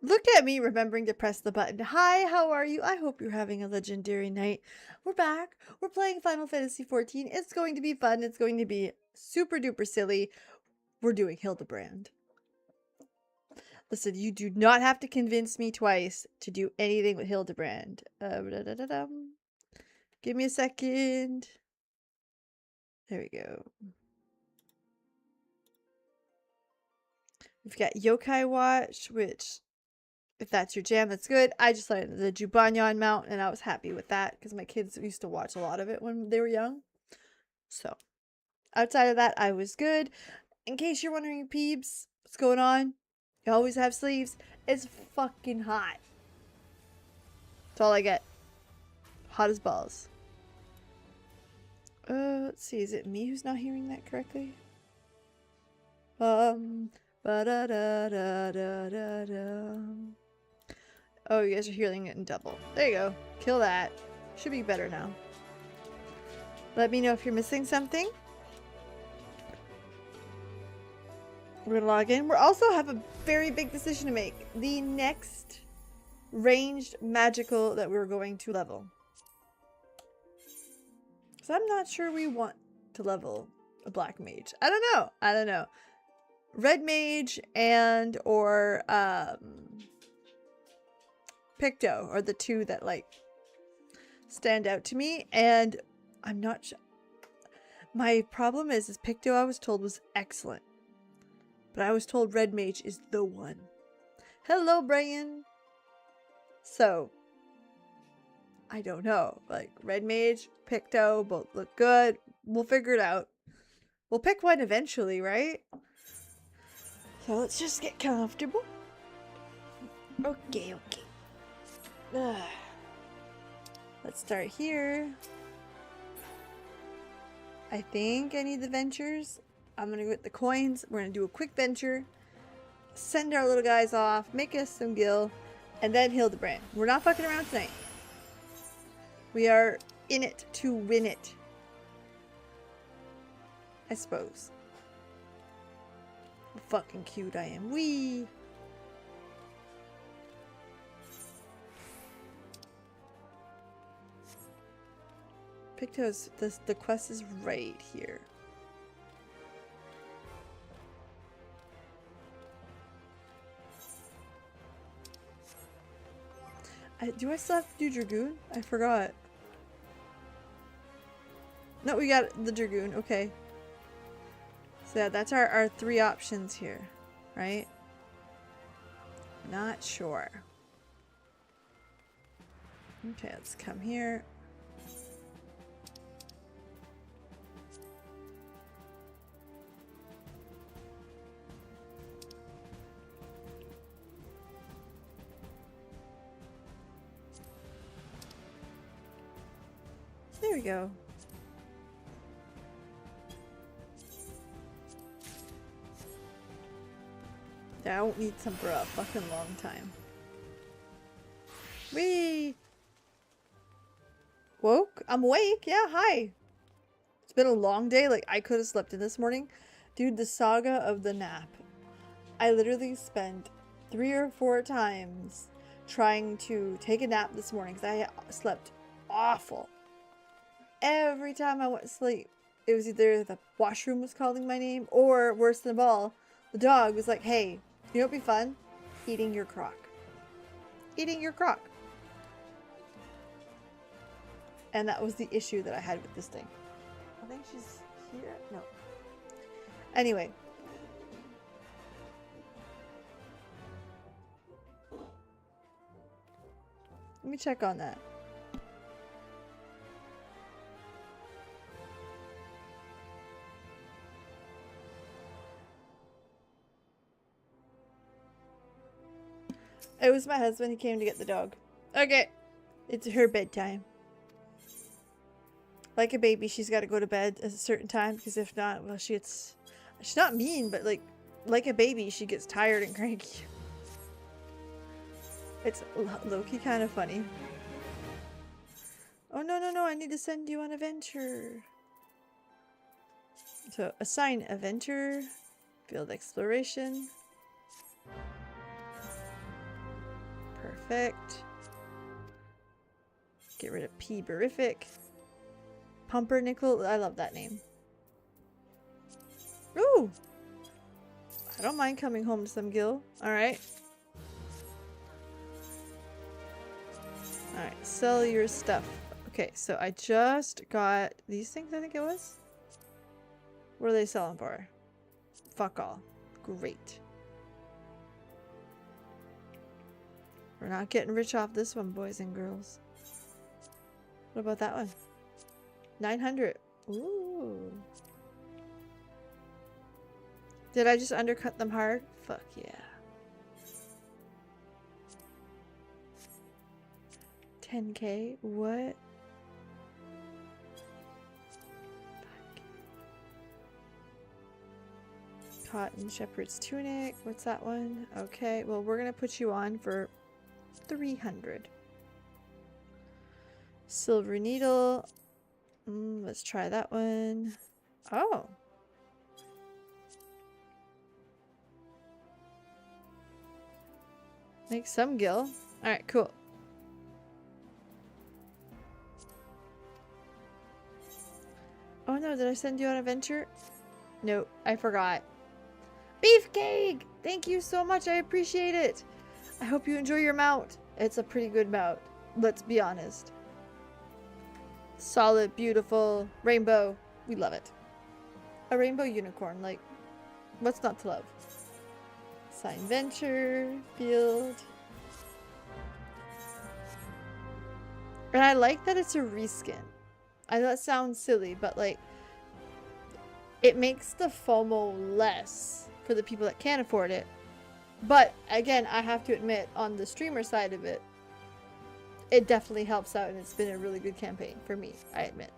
Look at me remembering to press the button. Hi, how are you? I hope you're having a legendary night. We're back. We're playing Final Fantasy XIV. It's going to be fun. It's going to be super duper silly. We're doing Hildibrand. Listen, you do not have to convince me twice to do anything with Hildibrand. Give me a second. There we go. We've got Yokai Watch, which, if that's your jam, that's good. I just learned the Jubanyan mount, and I was happy with that because my kids used to watch a lot of it when they were young. So, outside of that, I was good. In case you're wondering, peeps, what's going on? You always have sleeves. It's fucking hot. That's all I get. Hot as balls. Let's see. Is it me who's not hearing that correctly? Ba-da-da-da-da-da-da. Oh, you guys are hearing it in double. There you go. Kill that. Should be better now. Let me know if you're missing something. We're gonna log in. We also have a very big decision to make. The next ranged magical that we're going to level. So I'm not sure we want to level a black mage. I don't know. I don't know. Red mage and or Picto are the two that like stand out to me, and I'm not sure. My problem is Picto I was told was excellent, but I was told red mage is the one. Hello, Brian. So I don't know. Like red mage, Picto, both look good. We'll figure it out. We'll pick one eventually, right? So let's just get comfortable. Okay. Let's start here. I think I need the ventures. I'm gonna get the coins. We're gonna do a quick venture. Send our little guys off. Make us some gil. And then Hildibrand. We're not fucking around tonight. We are in it to win it. I suppose. How fucking cute I am. Wee! Picto's, the quest is right here. Do I still have to do Dragoon? I forgot. No, we got the Dragoon. Okay. So yeah, that's our three options here, right? Not sure. Okay, let's come here. There we go. Yeah, I won't need some for a fucking long time. Whee! Woke? I'm awake. Yeah, hi. It's been a long day. Like, I could have slept in this morning. Dude, the saga of the nap. I literally spent 3 or 4 times trying to take a nap this morning because I slept awful. Every time I went to sleep, it was either the washroom was calling my name, or worse than all, the dog was like, hey, you know what'd be fun? Eating your crock. Eating your crock. And that was the issue that I had with this thing. I think she's here? No. Anyway. Let me check on that. It was my husband. He came to get the dog. Okay. It's her bedtime. Like a baby, she's got to go to bed at a certain time, because if not, well, she's not mean, but like a baby, she gets tired and cranky. It's low-key kind of funny. Oh, no, I need to send you on a venture. So, assign a venture, field exploration. Perfect. Get rid of P-berific. Pumpernickel. I love that name. Ooh! I don't mind coming home to some gil. Alright. Alright, sell your stuff. Okay, so I just got these things, I think it was? What are they selling for? Fuck all. Great. We're not getting rich off this one, boys and girls. What about that one? 900. Ooh. Did I just undercut them hard? Fuck yeah. 10k? What? Fuck. Cotton shepherd's tunic. What's that one? Okay, well we're gonna put you on for 300. Silver needle. Let's try that one. Oh. Make some gil. Alright, cool. Oh no, did I send you on a venture? No, I forgot. Beefcake! Thank you so much, I appreciate it. I hope you enjoy your mount. It's a pretty good mount, let's be honest. Solid, beautiful, rainbow. We love it. A rainbow unicorn, like, what's not to love? Sign venture, field. And I like that it's a reskin. I know that sounds silly, but like, it makes the FOMO less for the people that can't afford it. But again, I have to admit, on the streamer side of it, it definitely helps out, and it's been a really good campaign for me, I admit.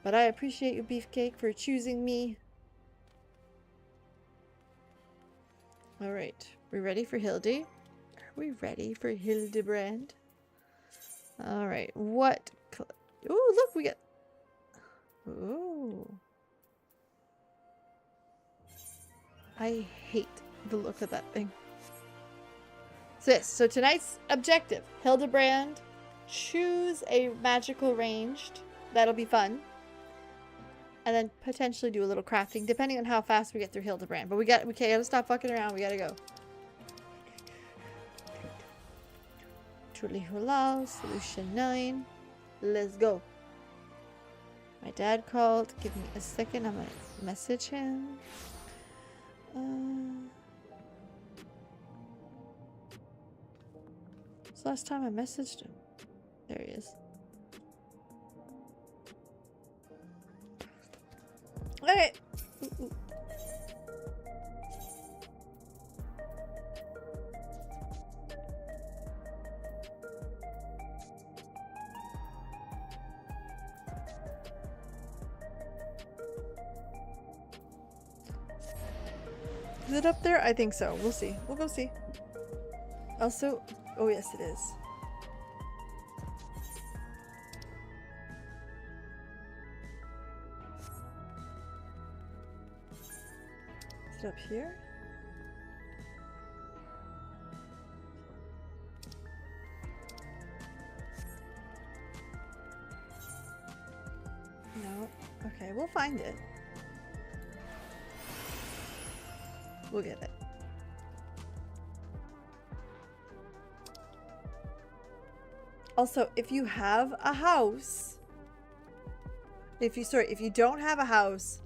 But I appreciate you, Beefcake, for choosing me. Alright, we ready for Hildy? Are we ready for Hildibrand? Alright, what? Ooh, look, we got... Ooh. I hate the look of that thing. So tonight's objective, Hildibrand, choose a magical ranged. That'll be fun. And then potentially do a little crafting, depending on how fast we get through Hildibrand. But we gotta stop fucking around. We gotta go. Truly Hulal, solution 9. Let's go. My dad called. Give me a second. I'm gonna message him. When's the last time I messaged him? There he is. Okay. Ooh. Is it up there? I think so. We'll see. We'll go see. Also, oh yes it is. Is it up here? No. Okay, we'll find it. We'll get it. Also, if you have a house, if you don't have a house,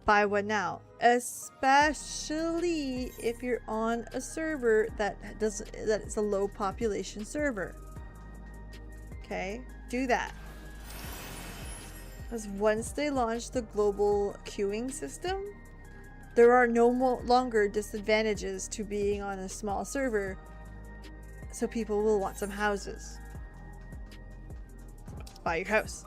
buy one now. Especially if you're on a server that is a low population server. Okay? Do that. Because once they launch the global queuing system, there are no longer disadvantages to being on a small server, so people will want some houses. Buy your house.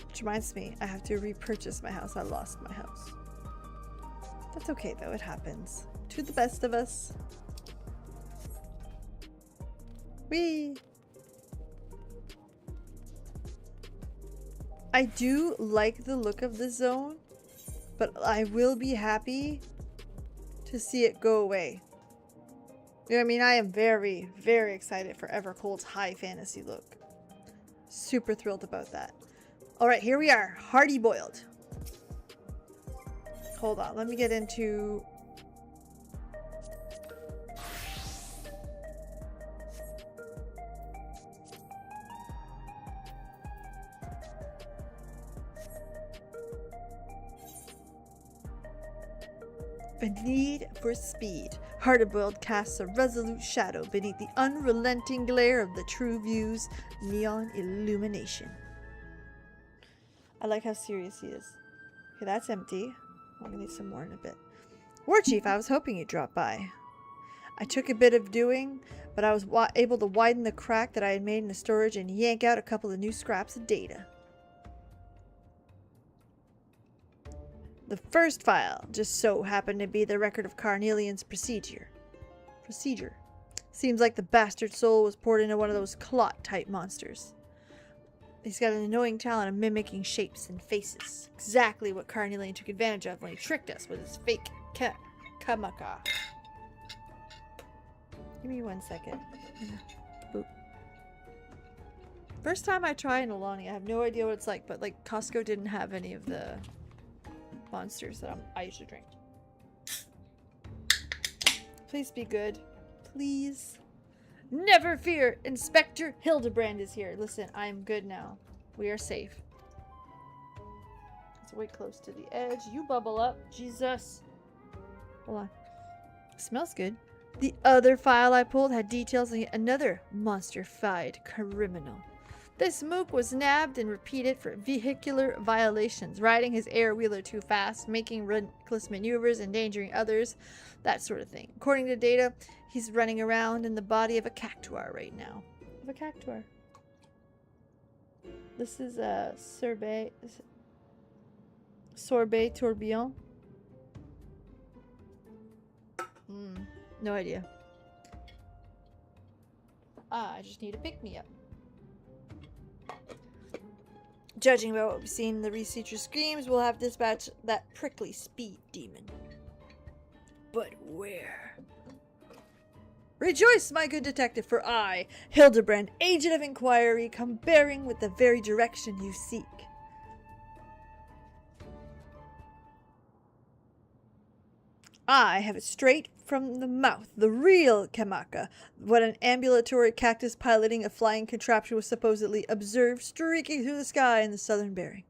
Which reminds me, I have to repurchase my house. I lost my house. That's okay though, it happens. To the best of us. Whee! I do like the look of this zone, but I will be happy to see it go away. You know what I mean? I am very, very excited for Evercold's high fantasy look. Super thrilled about that. Alright, here we are. Hardy boiled. Hold on, let me get into... A need for speed. Hard-boiled casts a resolute shadow beneath the unrelenting glare of the True View's neon illumination. I like how serious he is. Okay, that's empty. I'm gonna need some more in a bit. War Chief, I was hoping you'd drop by. I took a bit of doing, but I was able to widen the crack that I had made in the storage and yank out a couple of new scraps of data. The first file just so happened to be the record of Carnelian's procedure. Seems like the bastard soul was poured into one of those clot-type monsters. He's got an annoying talent of mimicking shapes and faces. Exactly what Carnelian took advantage of when he tricked us with his fake Kamaka. Give me 1 second. Boop. First time I try an Alani, I have no idea what it's like, but like Costco didn't have any of the monsters that I usually drink. Please be good. Please. Never fear! Inspector Hildibrand is here. Listen, I am good now. We are safe. Let's wait close to the edge. You bubble up. Jesus. Hold on. Smells good. The other file I pulled had details on another monster-fied criminal. This mook was nabbed and repeated for vehicular violations, riding his air-wheeler too fast, making reckless maneuvers, endangering others, that sort of thing. According to data, he's running around in the body of a cactuar right now. Of a cactuar. This is a sorbet tourbillon. No idea. I just need a pick-me-up. Judging by what we've seen in the researcher screams, we'll have dispatched that prickly speed demon. But where? Rejoice, my good detective, for I, Hildibrand, agent of inquiry, come bearing with the very direction you seek. I have it straight from the mouth, the real Kamaka, what an ambulatory cactus piloting a flying contraption was supposedly observed streaking through the sky in the southern bearing.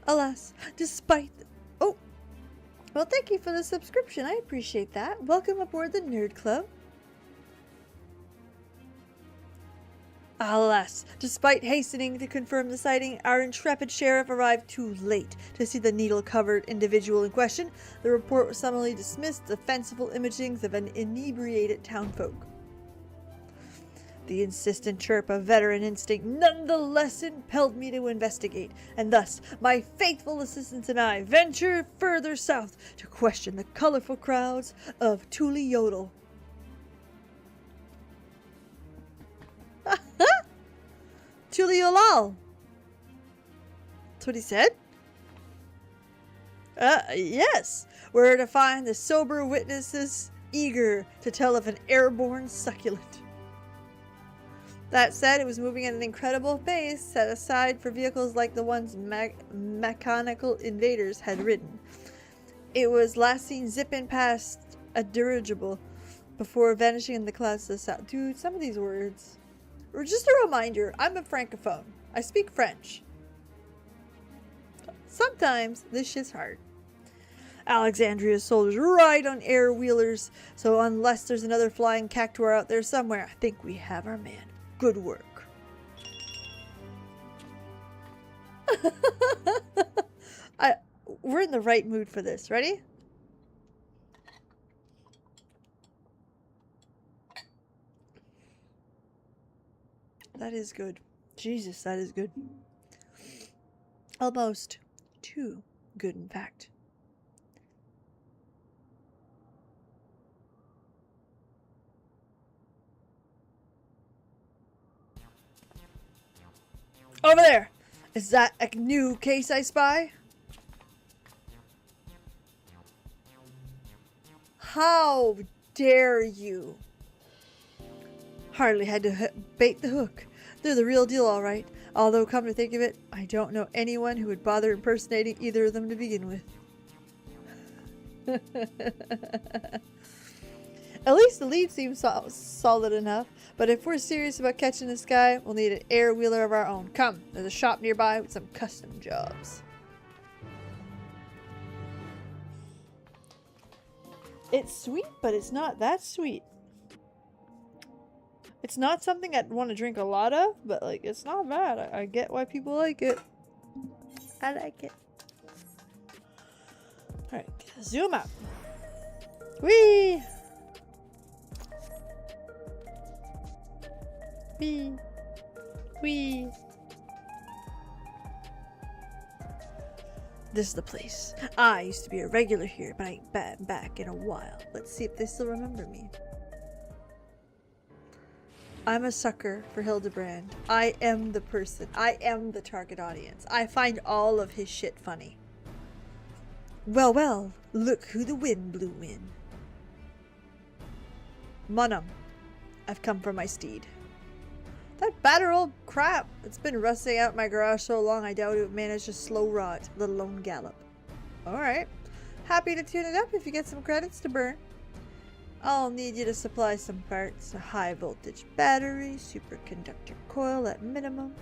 Alas, despite... Oh! Well, thank you for the subscription. I appreciate that. Welcome aboard the Nerd Club. Alas, despite hastening to confirm the sighting, our intrepid sheriff arrived too late to see the needle-covered individual in question. The report was summarily dismissed, the fanciful imagings of an inebriated townfolk. The insistent chirp of veteran instinct nonetheless impelled me to investigate, and thus my faithful assistants and I venture further south to question the colorful crowds of Tuliodel. Tuliolal. That's what he said? Yes. We're to find the sober witnesses eager to tell of an airborne succulent. That said, it was moving at an incredible pace, set aside for vehicles like the ones mechanical invaders had ridden. It was last seen zipping past a dirigible before vanishing in the clouds to the south. Dude, some of these words... Just a reminder, I'm a francophone. I speak French. Sometimes this shit's hard. Alexandria's soldiers ride on air wheelers, so unless there's another flying cactuar out there somewhere, I think we have our man. Good work. We're in the right mood for this. Ready? That is good. Jesus, that is good. Almost 2 Good, in fact. Over there! Is that a new case I spy? How dare you? Hardly had to bait the hook. They're the real deal, all right. Although, come to think of it, I don't know anyone who would bother impersonating either of them to begin with. At least the lead seems solid enough. But if we're serious about catching this guy, we'll need an air wheeler of our own. Come, there's a shop nearby with some custom jobs. It's sweet, but it's not that sweet. It's not something I'd want to drink a lot of, but like, it's not bad. I get why people like it. I like it. Alright, zoom out. Whee! Whee! Whee! This is the place. I used to be a regular here, but I ain't been back in a while. Let's see if they still remember me. I'm a sucker for Hildibrand. I am the person. I am the target audience. I find all of his shit funny. Well, well, look who the wind blew in. Monum, I've come for my steed. That battered old crap. It's been rusting out my garage so long I doubt it would manage to slow rot, let alone gallop. Alright. Happy to tune it up if you get some credits to burn. I'll need you to supply some parts. A high voltage battery, superconductor coil at minimum.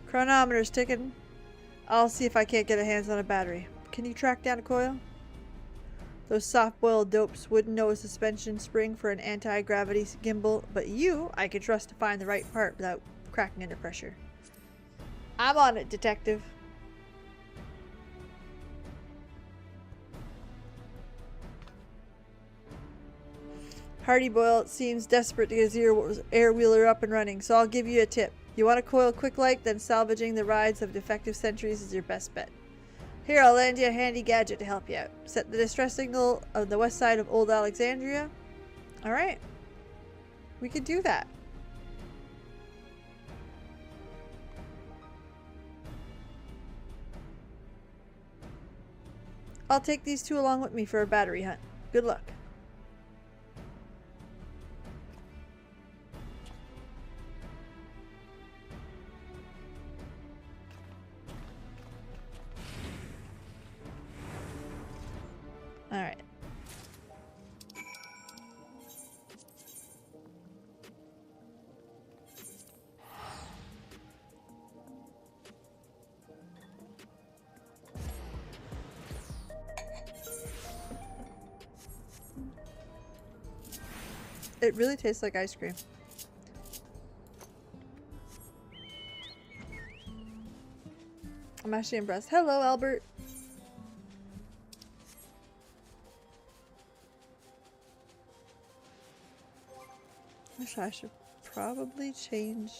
Chronometer's ticking. I'll see if I can't get a hands on a battery. Can you track down a coil? Those soft-boiled dopes wouldn't know a suspension spring for an anti-gravity gimbal, but you, I could trust to find the right part without cracking under pressure. I'm on it, detective. Hardy Boyle seems desperate to get his air wheeler up and running, so I'll give you a tip. You want a coil quick like, then salvaging the rides of defective sentries is your best bet. Here, I'll lend you a handy gadget to help you out. Set the distress signal on the west side of Old Alexandria. Alright. We could do that. I'll take these two along with me for a battery hunt. Good luck. Alright. It really tastes like ice cream. I'm actually impressed. Hello, Albert. I should probably change.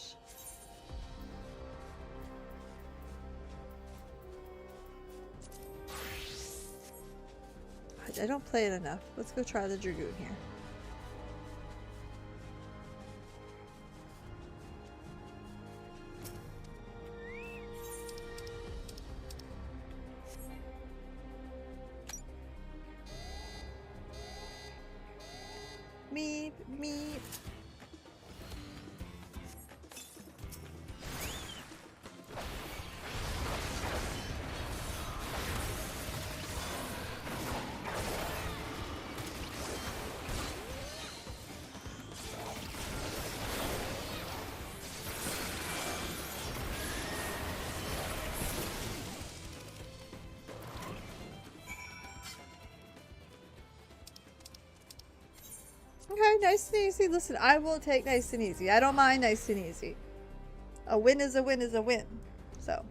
I don't play it enough. Let's go try the Dragoon here. Meep, meep. Okay, nice and easy. Listen, I will take nice and easy. I don't mind nice and easy. A win is a win is a win. So.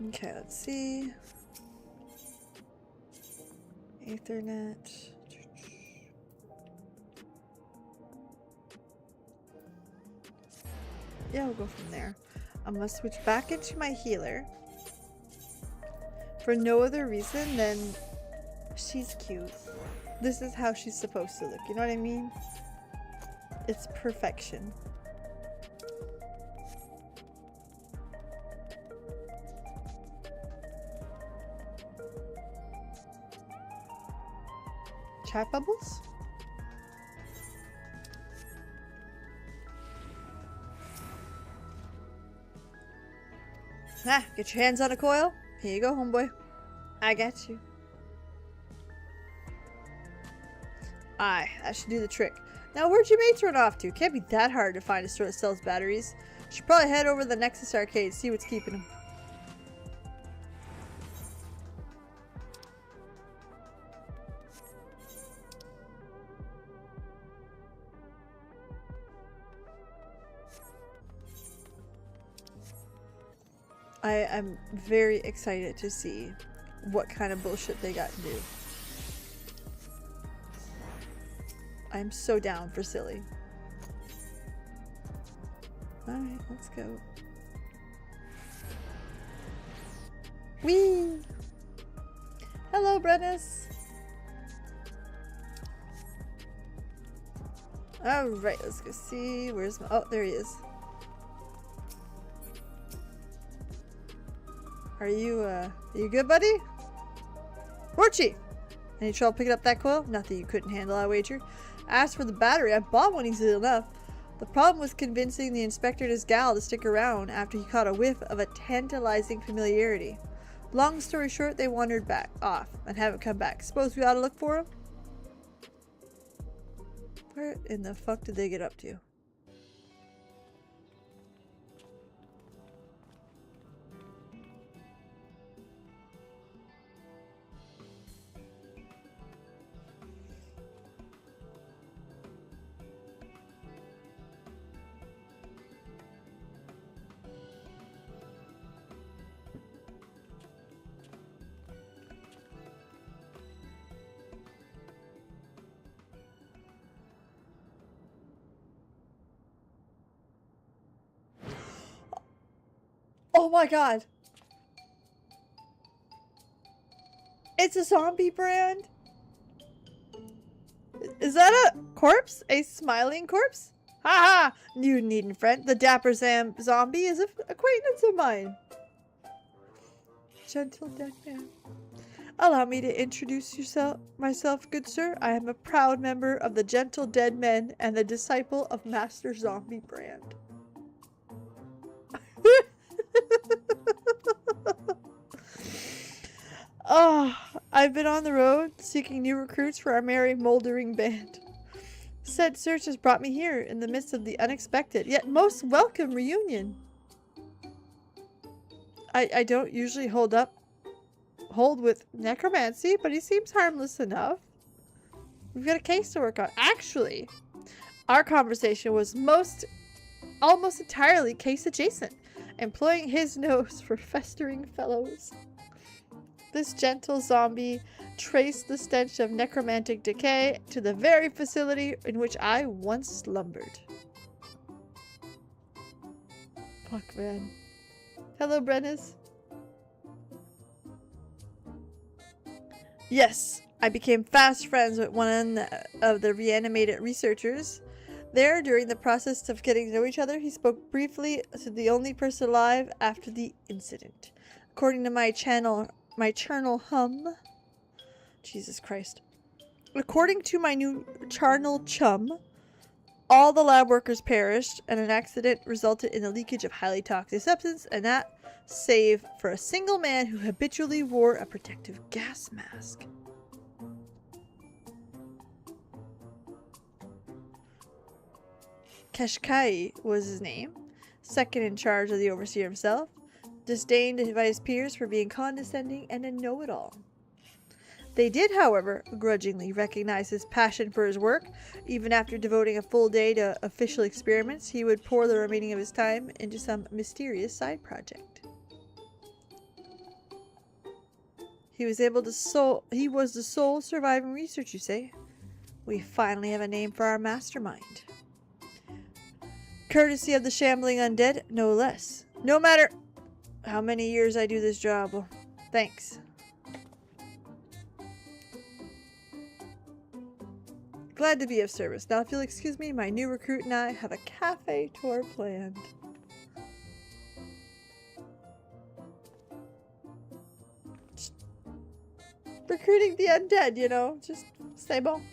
Okay, let's see. Ethernet. Yeah, we'll go from there. I'm gonna switch back into my healer. For no other reason than she's cute. This is how she's supposed to look, you know what I mean? It's perfection. Chat bubbles? Ah, get your hands on a coil. Here you go, homeboy. I got you. Aye, that should do the trick. Now, where'd your mates run off to? Can't be that hard to find a store that sells batteries. Should probably head over to the Nexus Arcade, see what's keeping them. I am very excited to see what kind of bullshit they got to do. I'm so down for silly. Alright, let's go. Whee! Hello, Brennis! Alright, let's go see. Where's my... Oh, there he is. Are you good, buddy? Orchie! Any trouble picking up that coil? Nothing you couldn't handle, I wager. As for the battery, I bought one easily enough. The problem was convincing the inspector and his gal to stick around after he caught a whiff of a tantalizing familiarity. Long story short, they wandered off and haven't come back. Suppose we ought to look for them? Where in the fuck did they get up to? Oh my god! It's a zombie brand? Is that a corpse? A smiling corpse? Ha ha! You needn't fret. The dapper zombie is an acquaintance of mine. Gentle dead man. Allow me to introduce myself, good sir. I am a proud member of the Gentle Dead Men and the disciple of Master Zombie Brand. Oh, I've been on the road seeking new recruits for our merry moldering band. Said search has brought me here in the midst of the unexpected yet most welcome reunion. I don't usually hold with necromancy, but he seems harmless enough. We've got a case to work on. Actually, our conversation was almost entirely case adjacent, employing his nose for festering fellows. This gentle zombie traced the stench of necromantic decay to the very facility in which I once slumbered. Fuck, man. Hello, Brennis. Yes, I became fast friends with one of the reanimated researchers. There, during the process of getting to know each other, he spoke briefly to the only person alive after the incident. According to my charnel hum. Jesus Christ. According to my new charnel chum, all the lab workers perished, and an accident resulted in the leakage of highly toxic substance, and that save for a single man who habitually wore a protective gas mask. Kashkai was his name, second in charge of the overseer himself, disdained by his peers for being condescending and a know-it-all. They did, however, grudgingly recognize his passion for his work. Even after devoting a full day to official experiments, he would pour the remaining of his time into some mysterious side project. He was the sole surviving researcher, you say? We finally have a name for our mastermind. courtesy of the shambling undead, no less. No matter how many years I do this job. Well, thanks. Glad to be of service. Now if you'll excuse me, my new recruit and I have a cafe tour planned. Just recruiting the undead, you know, just stay bon.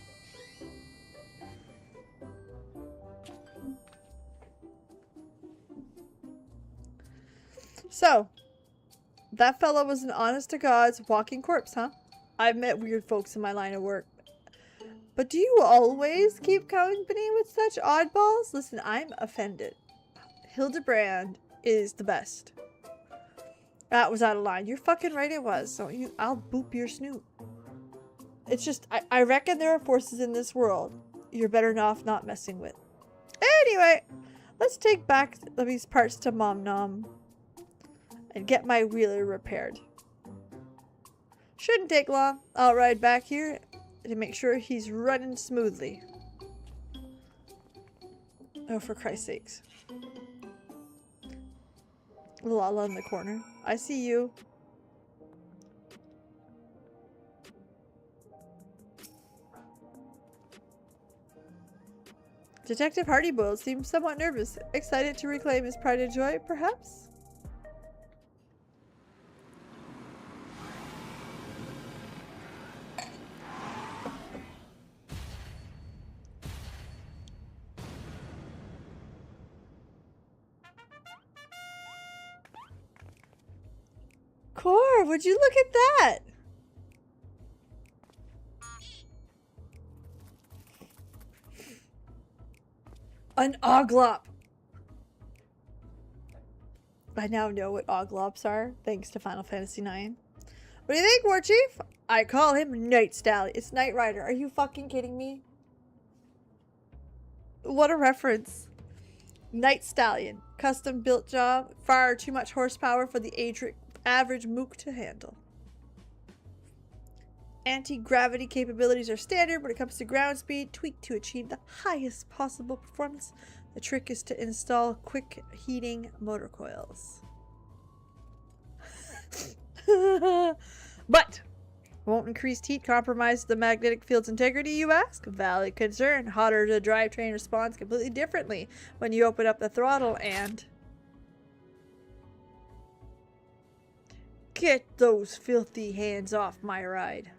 So, that fellow was an honest-to-God's walking corpse, huh? I've met weird folks in my line of work. But do you always keep company with such oddballs? Listen, I'm offended. Hildibrand is the best. That was out of line. You're fucking right it was. So I'll boop your snoot. It's just, I reckon there are forces in this world you're better off not messing with. Anyway, let's take back these parts to Mom Nom and get my wheeler repaired. Shouldn't take long. I'll ride back here to make sure he's running smoothly. Oh, for Christ's sakes. Lala in the corner. I see you. Detective Hardyboiled seems somewhat nervous. Excited to reclaim his pride and joy, perhaps? Core, would you look at that? An oglop. I now know what oglops are, thanks to Final Fantasy IX. What do you think, War Chief? I call him Night Stallion. It's Knight Rider. Are you fucking kidding me? What a reference. Night Stallion. Custom built job. Far too much horsepower for the average mook to handle. Anti-gravity capabilities are standard when it comes to ground speed, tweaked to achieve the highest possible performance. The trick is to install quick heating motor coils. But won't increased heat compromise the magnetic field's integrity, you ask? Valid concern. Hotter, the drivetrain responds completely differently when you open up the throttle and... Get those filthy hands off my ride.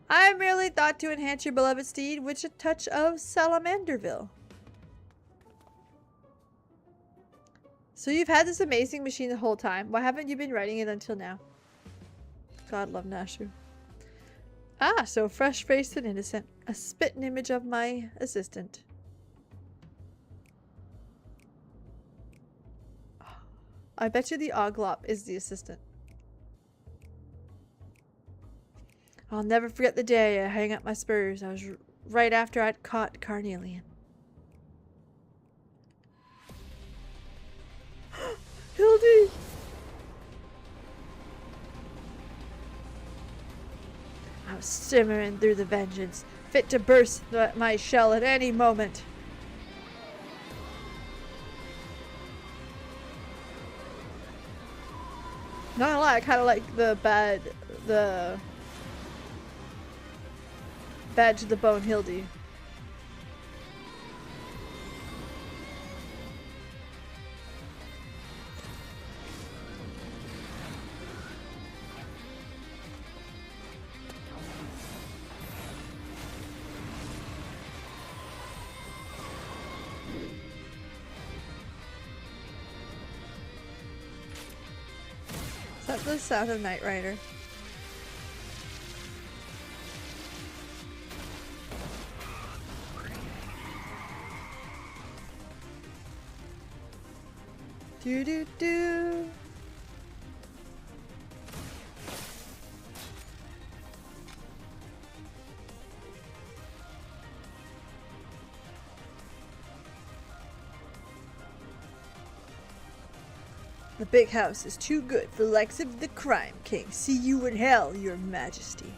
I merely thought to enhance your beloved steed with a touch of Salamanderville. So you've had this amazing machine the whole time. Why haven't you been riding it until now? God love Nashu. Ah, so fresh-faced and innocent. A spitting image of my assistant. I bet you the Oglop is the assistant. I'll never forget the day I hung up my spurs. I was right after I'd caught Carnelian. Hildy! I was simmering through the vengeance, fit to burst my shell at any moment. Not gonna lie, I kind of like the bad to the bone Hildy. Is that the sound of Knight Rider? Do do do. The big house is too good for the likes of the Crime King. See you in hell, your majesty.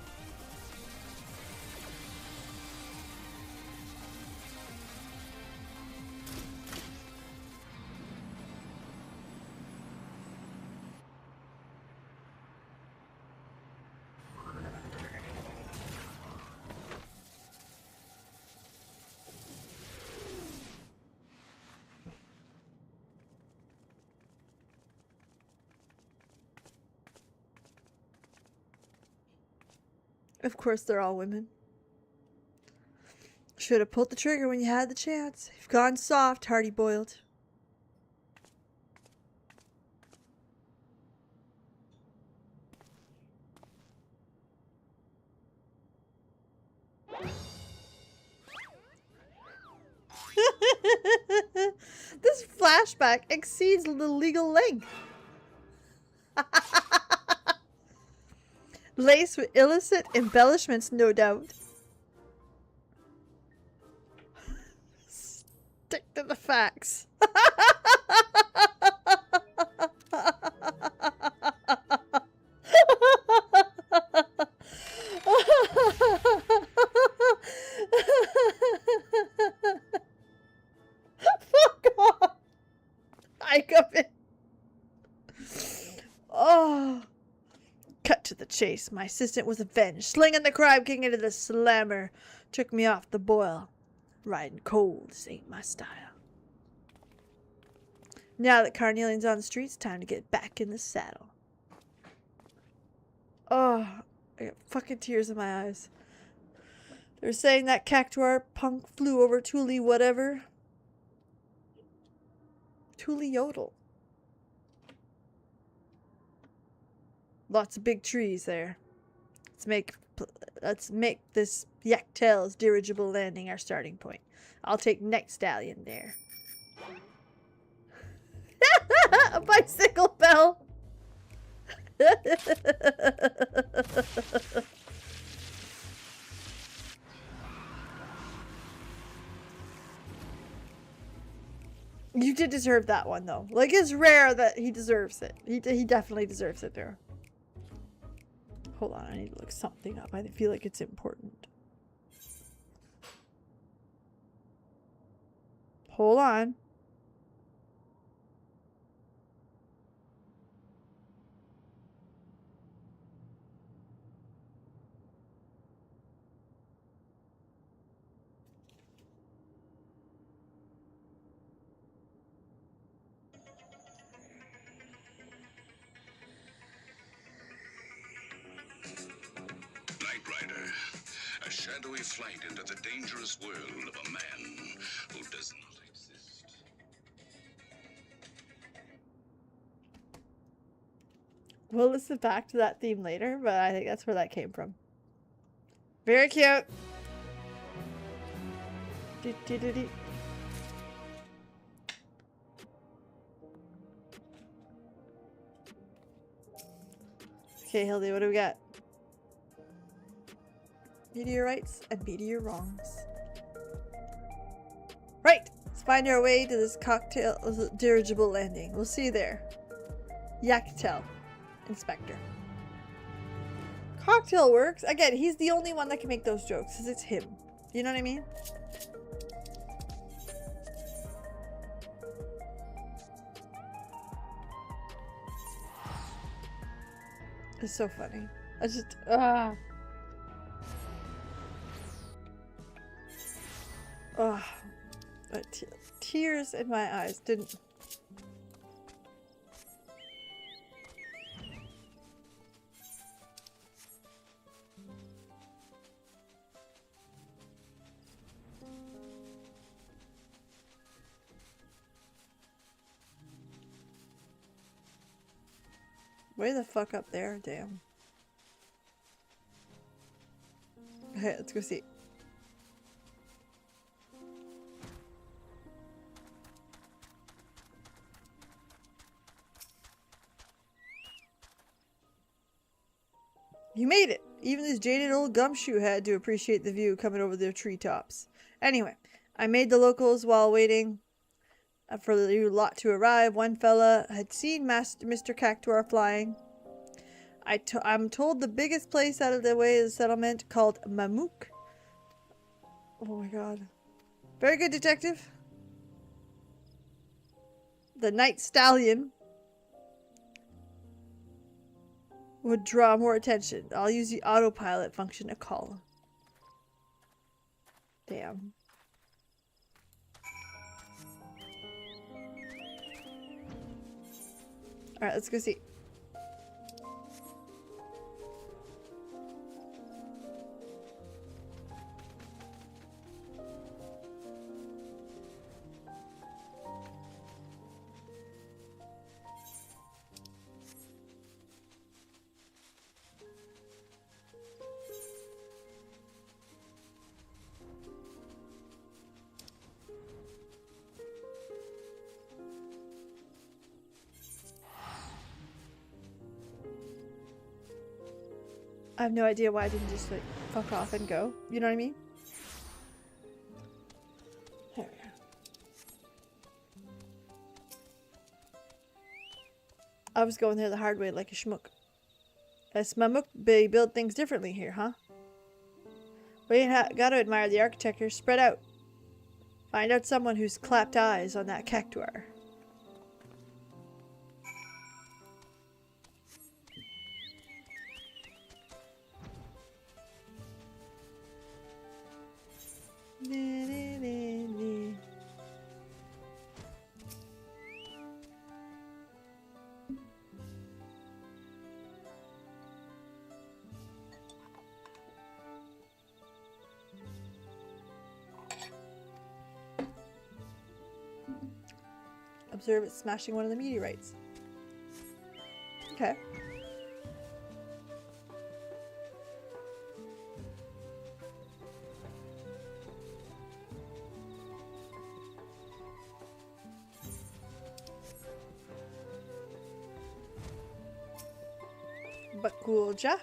Of course, they're all women. Should have pulled the trigger when you had the chance. You've gone soft, Hardy boiled. This flashback exceeds the legal length. Laced with illicit embellishments, no doubt. Stick to the facts. Fuck off. I come in. Oh. Cut to the chase. My assistant was avenged. Slinging the crab king into the slammer. Took me off the boil. Riding cold. This ain't my style. Now that Carnelian's on the streets, time to get back in the saddle. Oh, I got fucking tears in my eyes. They're saying that Cactuar punk flew over Thule whatever. Thule Yodel. Lots of big trees there. Let's make this Yaktel's dirigible landing our starting point. I'll take next stallion there. A bicycle bell. You did deserve that one though. Like, it's rare that he deserves it. He definitely deserves it there. Hold on, I need to look something up. I feel like it's important. Hold on. A shadowy flight into the dangerous world of a man who does not exist. We'll listen back to that theme later, but I think that's where that came from. Very cute. Okay, Hildy, what do we got? Meteorites and meteor wrongs. Right! Let's find our way to this cocktail dirigible landing. We'll see you there. Yaktel, Inspector. Cocktail works. Again, he's the only one that can make those jokes, because it's him. You know what I mean? It's so funny. I just, oh, tears in my eyes. Didn't. Way the fuck up there, damn. Okay, let's go see. You made it! Even this jaded old gumshoe had to appreciate the view coming over the treetops. Anyway, I made the locals while waiting for the lot to arrive. One fella had seen Mr. Cactuar flying. I'm told the biggest place out of the way is a settlement called Mamook. Oh my god. Very good, detective. The night stallion would draw more attention. I'll use the autopilot function to call. Damn. Alright, let's go see. I have no idea why I didn't just like fuck off and go. You know what I mean? There we go. I was going there the hard way like a schmuck. That's my mook. They build things differently here, huh? We ain't gotta admire the architecture. Spread out. Find out someone who's clapped eyes on that cactuar. Observe it smashing one of the meteorites. Okay. Bakulja.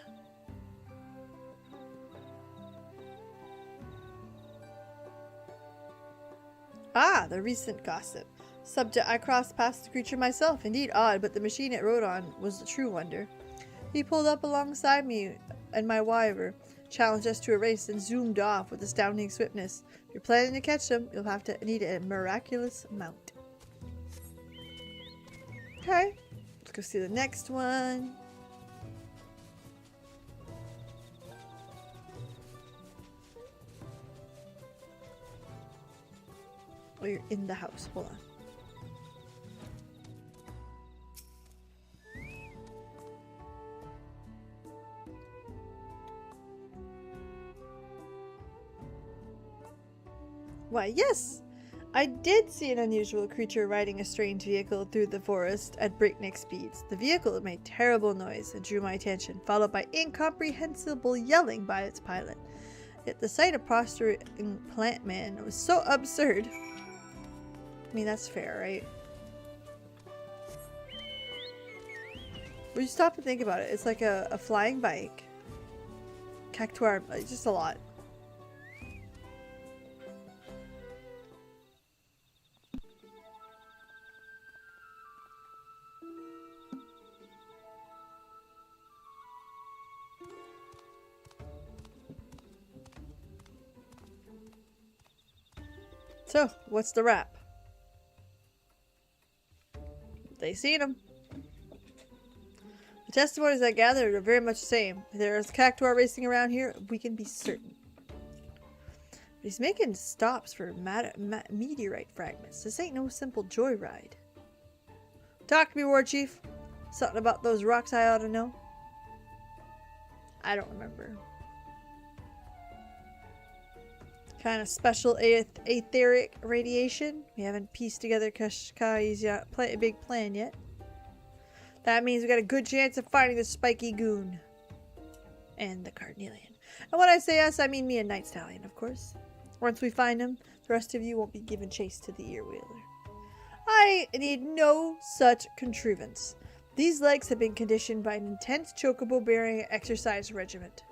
Ah, the recent gossip. Subject, I crossed past the creature myself. Indeed odd, but the machine it rode on was the true wonder. He pulled up alongside me and my wyver, challenged us to a race, and zoomed off with astounding swiftness. If you're planning to catch him, you'll have to need a miraculous mount. Okay, let's go see the next one. Oh, you're in the house. Hold on. Why, yes! I did see an unusual creature riding a strange vehicle through the forest at breakneck speeds. The vehicle made terrible noise and drew my attention, followed by incomprehensible yelling by its pilot. Yet the sight of prostrating plant man was so absurd. I mean, that's fair, right? When you stop to think about it, it's like a flying bike. Cactuar, it's just a lot. So, what's the rap? They seen him. The testimonies I gathered are very much the same. If there's a cactuar racing around here, we can be certain. But he's making stops for meteorite fragments. This ain't no simple joyride. Talk to me, War Chief. Something about those rocks I ought to know. I don't remember. Kind of special etheric radiation. We haven't pieced together Kashkai's big plan yet. That means we got a good chance of finding the spiky goon. And the Carnelian. And when I say us, I mean me and Night Stallion, of course. Once we find him, the rest of you won't be giving chase to the Earwheeler. I need no such contrivance. These legs have been conditioned by an intense chocobo-bearing exercise regiment.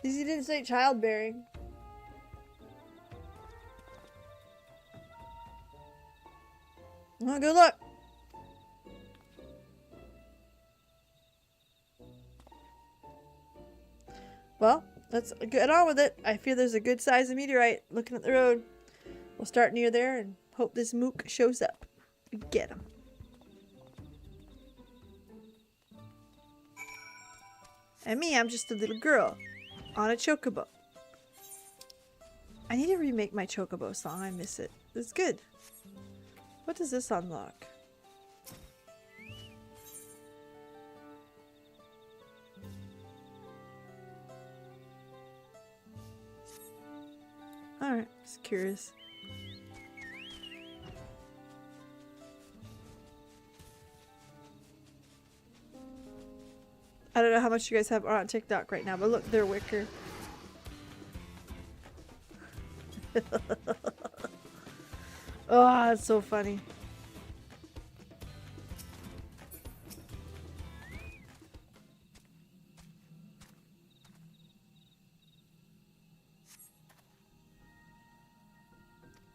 These he didn't say childbearing. Well, good luck. Well, let's get on with it. I feel there's a good size of meteorite looking at the road. We'll start near there and hope this mook shows up. We get him. And me, I'm just a little girl on a chocobo. I need to remake my chocobo song. I miss it. It's good. What does this unlock? Alright, just curious. I don't know how much you guys are on TikTok right now, but look, they're wicker. Oh, that's so funny.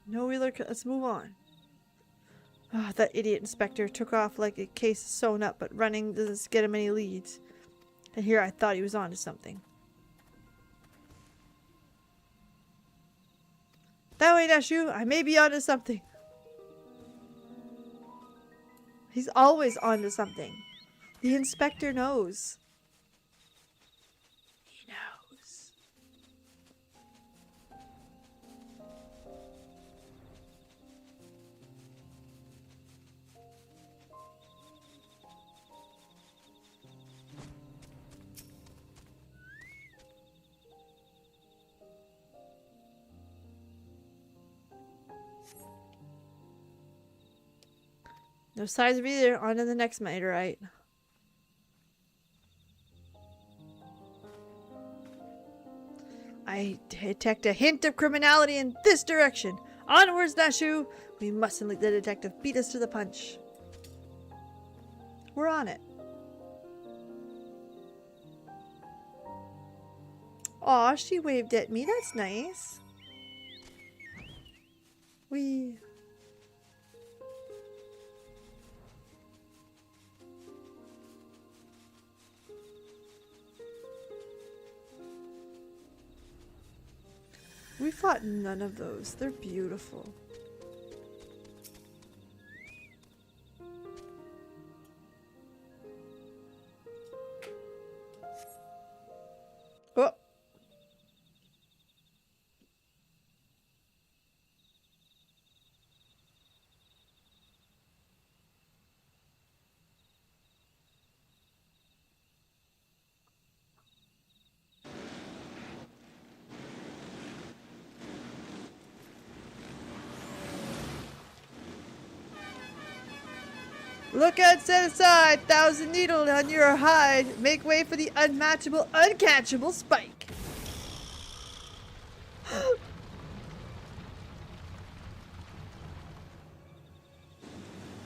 No Wheeler, let's move on. Ah, that idiot inspector took off like a case sewn up, but running doesn't get him any leads. And here I thought he was onto something. That way, Nashu, I may be onto something. He's always onto something. The inspector knows. He knows. No signs of either. On to the next meteorite. I detect a hint of criminality in this direction. Onwards, Nashu! We mustn't let the detective beat us to the punch. We're on it. Aw, she waved at me. That's nice. We fought none of those. They're beautiful. Oh. Look out, set aside, 1,000 needle on your hide. Make way for the unmatchable, uncatchable spike.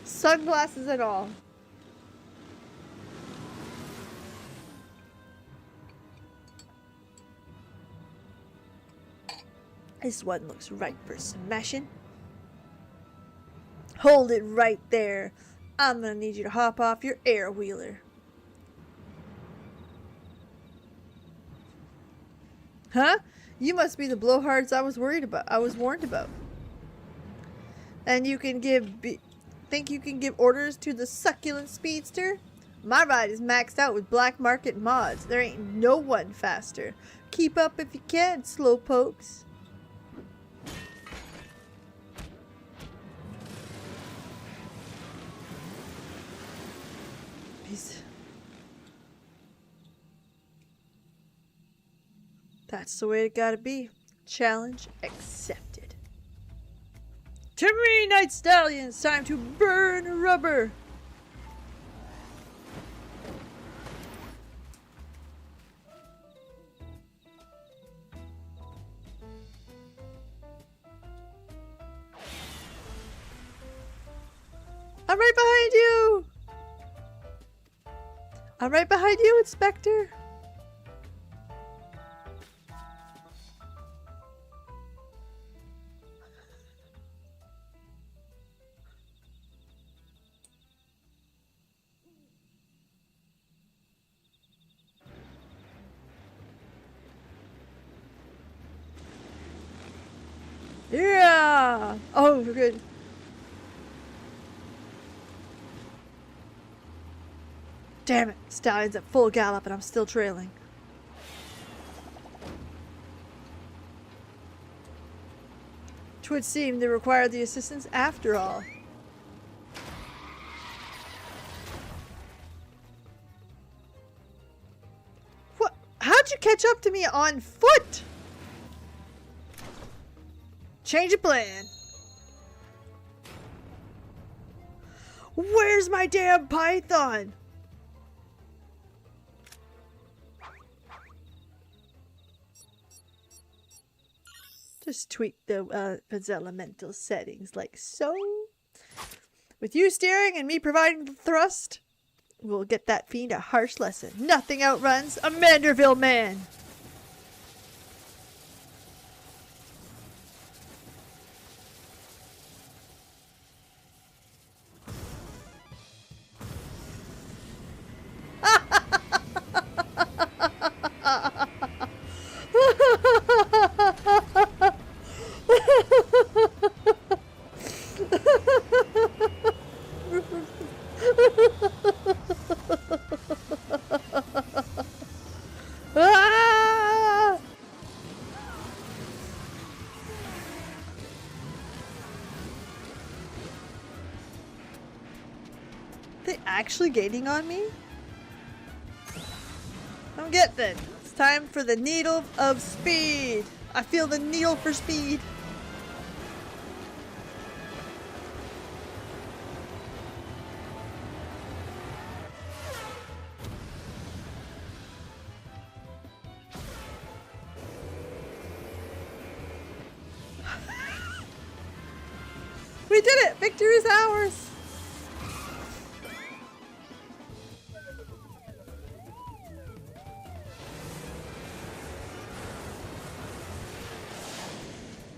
Sunglasses and all. This one looks right for smashing. Hold it right there. I'm gonna need you to hop off your air wheeler. Huh? You must be the blowhards I was warned about. And you can think you can give orders to the succulent speedster? My ride is maxed out with black market mods. There ain't no one faster. Keep up if you can, slowpokes. That's the way it gotta be. Challenge accepted. To me, Night Stallions, time to burn rubber. I'm right behind you. I'm right behind you, Inspector. Yeah! Oh, we're good. Damn it! Stallion's at full gallop and I'm still trailing. Twould seem they require the assistance after all. What? How'd you catch up to me on foot? Change of plan. Where's my damn python? Just tweak the elemental settings like so. With you steering and me providing the thrust, we'll get that fiend a harsh lesson. Nothing outruns a Manderville man. they actually gaining on me? I'm getting. It's time for the needle of speed. I feel the needle for speed. We did it! Victory is ours!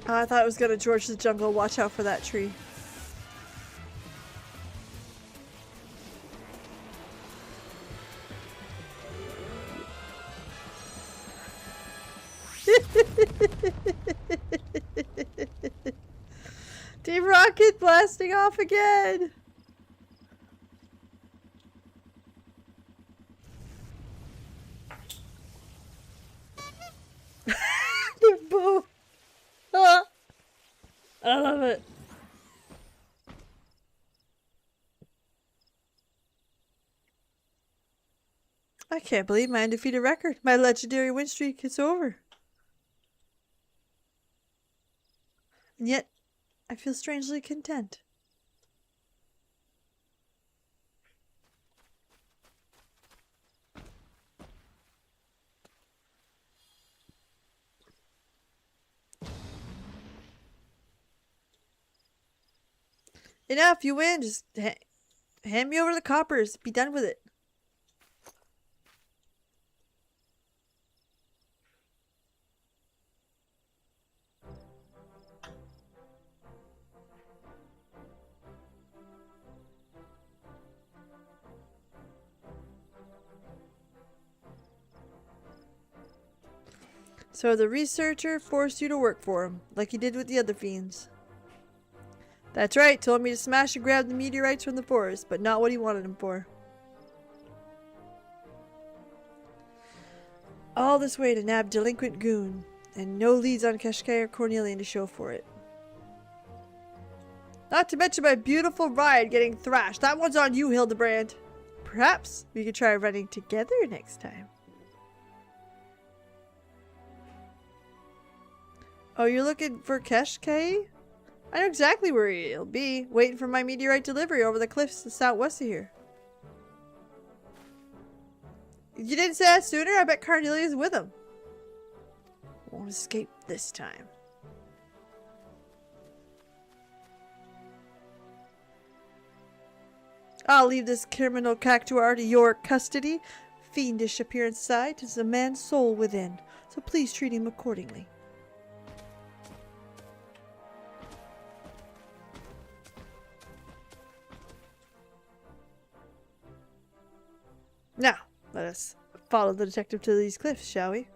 Oh, I thought it was gonna George the Jungle. Watch out for that tree. Team Rocket blasting off again! Boom! Ah, I love it. I can't believe my undefeated record. My legendary win streak is over. And yet, I feel strangely content. Enough, you win. Just hand me over the coppers. Be done with it. So the researcher forced you to work for him, like he did with the other fiends. That's right, told me to smash and grab the meteorites from the forest, but not what he wanted them for. All this way to nab delinquent goon, and no leads on Kashkai or Cornelian to show for it. Not to mention my beautiful ride getting thrashed. That one's on you, Hildibrand. Perhaps we could try running together next time. Oh, you're looking for Kashkai? I know exactly where he'll be, waiting for my meteorite delivery over the cliffs to southwest of here. You didn't say that sooner? I bet Cornelia's with him. Won't escape this time. I'll leave this criminal cactuar to your custody. Fiendish appearance aside, is a man's soul within, so please treat him accordingly. Now, let us follow the detective to these cliffs, shall we?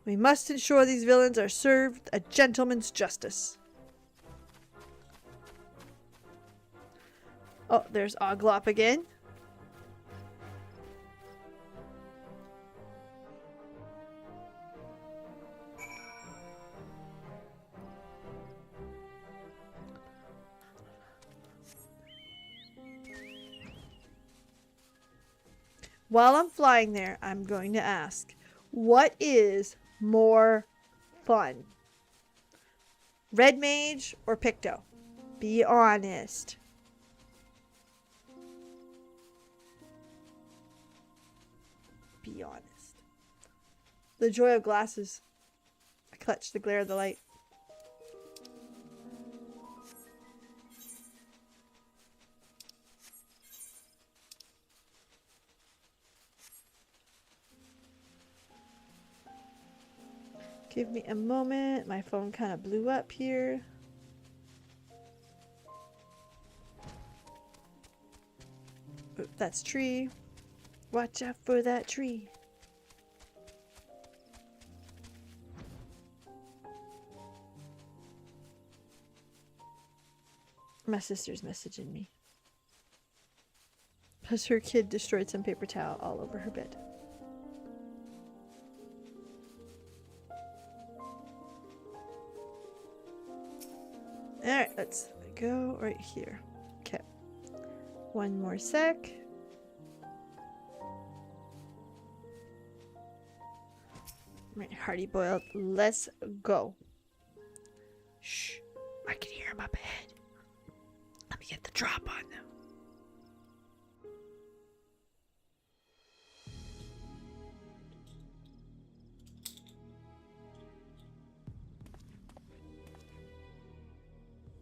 We must ensure these villains are served a gentleman's justice. Oh, there's Oglop again. While I'm flying there, I'm going to ask, what is more fun? Red Mage or Picto? Be honest. Be honest. The joy of glasses. I clutch the glare of the light. Give me a moment. My phone kind of blew up here. Oop, that's tree. Watch out for that tree. My sister's messaging me. Because her kid destroyed some paper towel all over her bed. Alright, let's go right here. Okay. One more sec. Right, Hardy boiled. Let's go. Shh. I can hear him up ahead. Let me get the drop on them.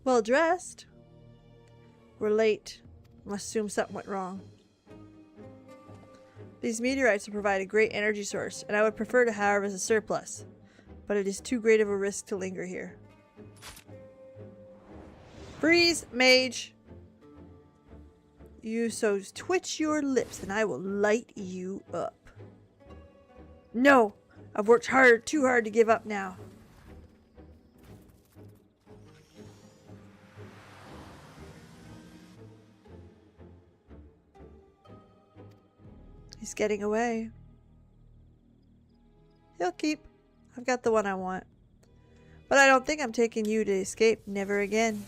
Well dressed. We're late. Must assume something went wrong. These meteorites will provide a great energy source, and I would prefer to have as a surplus. But it is too great of a risk to linger here. Freeze, mage! You so twitch your lips and I will light you up. No! I've worked hard, too hard to give up now. He's getting away. He'll keep. I've got the one I want. But I don't think I'm taking you to escape. Never again.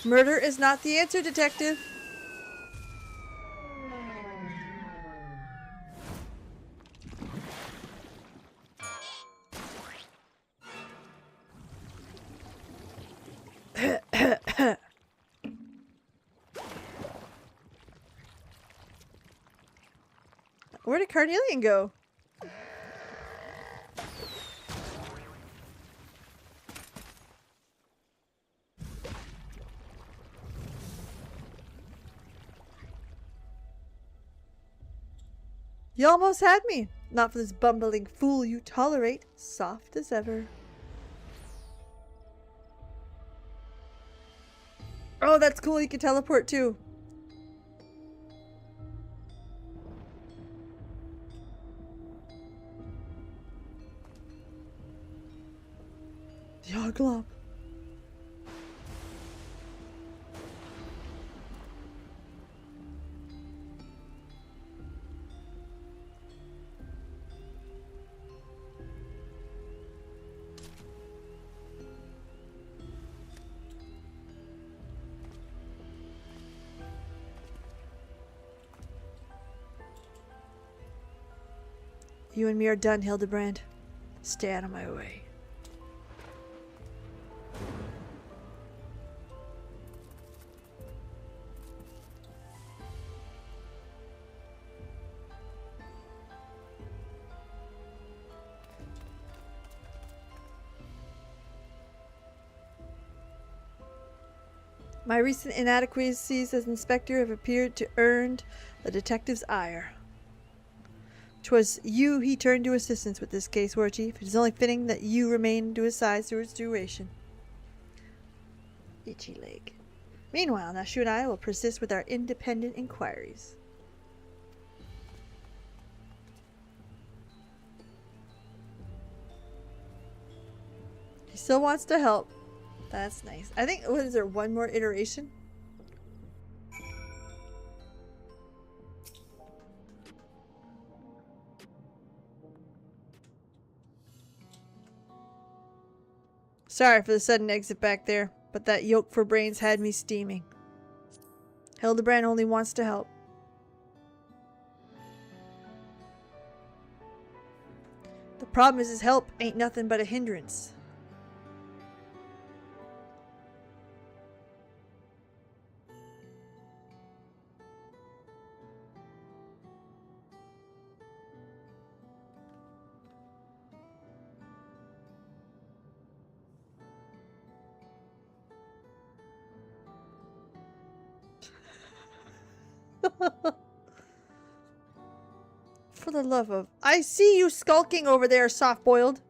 Murder is not the answer, detective. Where did Carnelian go? You almost had me. Not for this bumbling fool you tolerate. Soft as ever. Oh, that's cool. You can teleport too. The Oglop. You and me are done, Hildibrand. Stay out of my way. My recent inadequacies as inspector have appeared to earn the detective's ire. 'Twas you he turned to assistance with this case, War Chief. It is only fitting that you remain to his side through its duration. Itchy leg. Meanwhile, Nashu and I will persist with our independent inquiries. He still wants to help. That's nice. I think, what is there, one more iteration? Sorry for the sudden exit back there, but that yoke for brains had me steaming. Hildibrand only wants to help. The problem is his help ain't nothing but a hindrance. For the love of... I see you skulking over there, soft-boiled.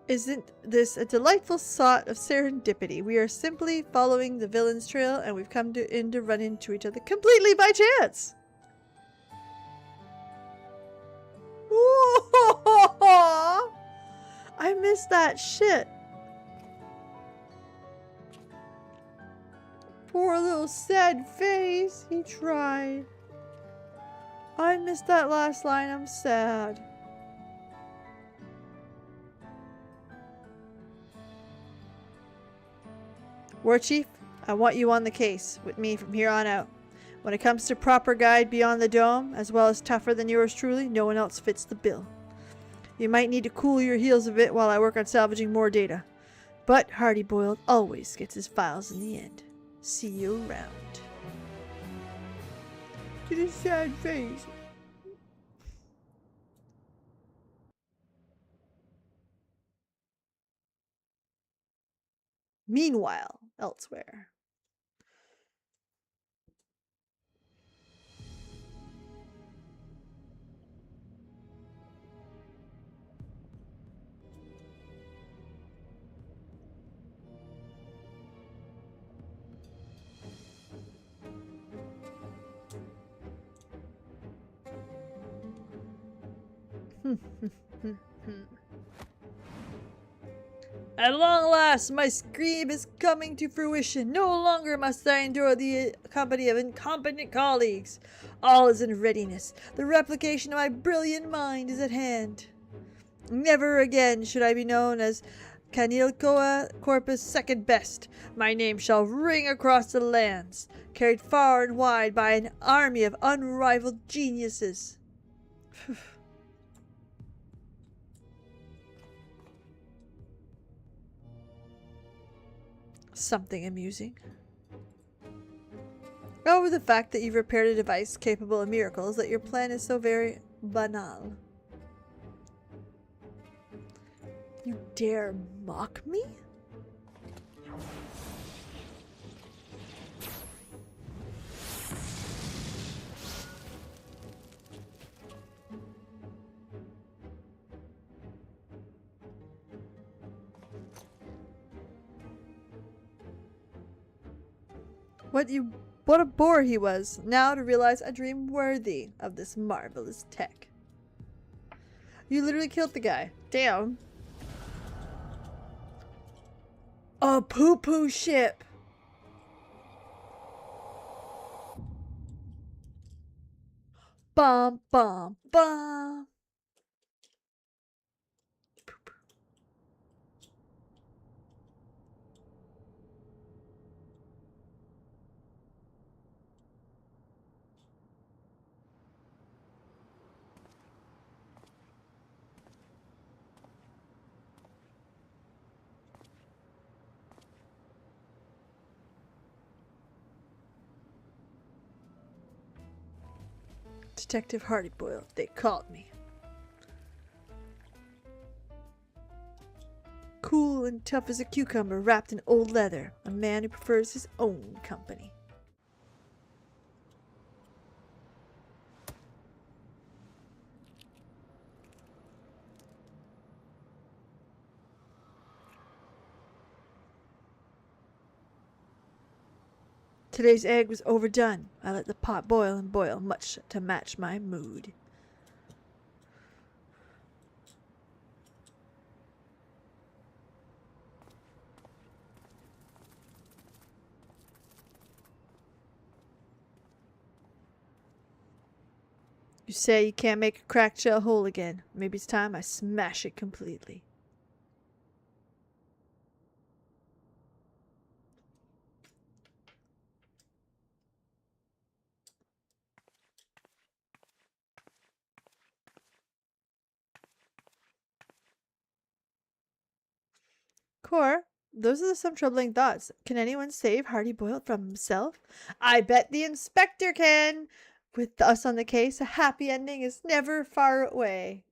Isn't this a delightful sort of serendipity? We are simply following the villain's trail and we've come to run into each other completely by chance. I missed that shit. Poor little sad face. He tried. I missed that last line. I'm sad. War Chief, I want you on the case with me from here on out. When it comes to proper guide beyond the dome, as well as tougher than yours truly, no one else fits the bill. You might need to cool your heels a bit while I work on salvaging more data. But Hardy Boiled always gets his files in the end. See you around. Get a sad face. Meanwhile, elsewhere. At long last, my scheme is coming to fruition. No longer must I endure the company of incompetent colleagues. All is in readiness. The replication of my brilliant mind is at hand. Never again should I be known as Canilcoa Corpus Second Best. My name shall ring across the lands, carried far and wide by an army of unrivaled geniuses. Something amusing. Oh, the fact that you've repaired a device capable of miracles, that your plan is so very banal. You dare mock me? What a bore he was, now to realize a dream worthy of this marvelous tech. You literally killed the guy. Damn. A poo-poo ship. Bum, bum, bum. Detective Hardyboiled, they called me. Cool and tough as a cucumber wrapped in old leather. A man who prefers his own company. Today's egg was overdone. I let the pot boil and boil, much to match my mood. You say you can't make a cracked shell whole again. Maybe it's time I smash it completely. Core, those are some troubling thoughts. Can anyone save Hardy Boiled from himself? I bet the inspector can! With us on the case, a happy ending is never far away.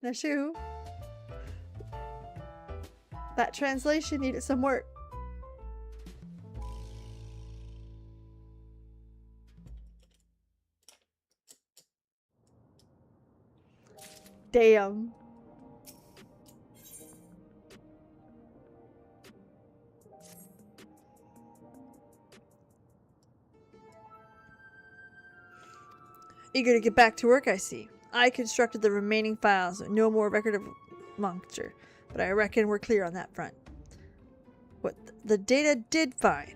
Nashu? That translation needed some work. Damn. Eager to get back to work, I see. I constructed the remaining files. No more record of Monster. But I reckon we're clear on that front. What the data did find.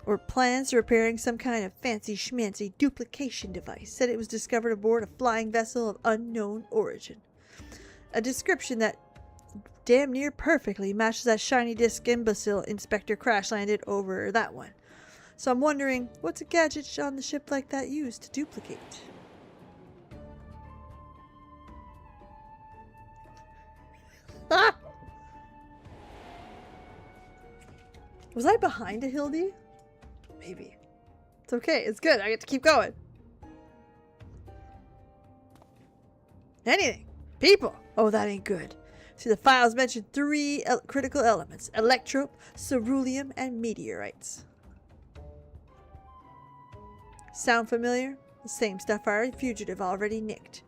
or plans to repairing some kind of fancy schmancy duplication device. Said it was discovered aboard a flying vessel of unknown origin. A description that damn near perfectly matches that shiny disc imbecile Inspector crash landed over that one. So I'm wondering, what's a gadget on the ship like that used to duplicate? Was I behind a Hildy? Maybe. It's okay. It's good. I get to keep going. Anything. People. Oh, that ain't good. See, the files mentioned 3 critical elements. Electrope, ceruleum, and meteorites. Sound familiar? The same stuff our fugitive already nicked.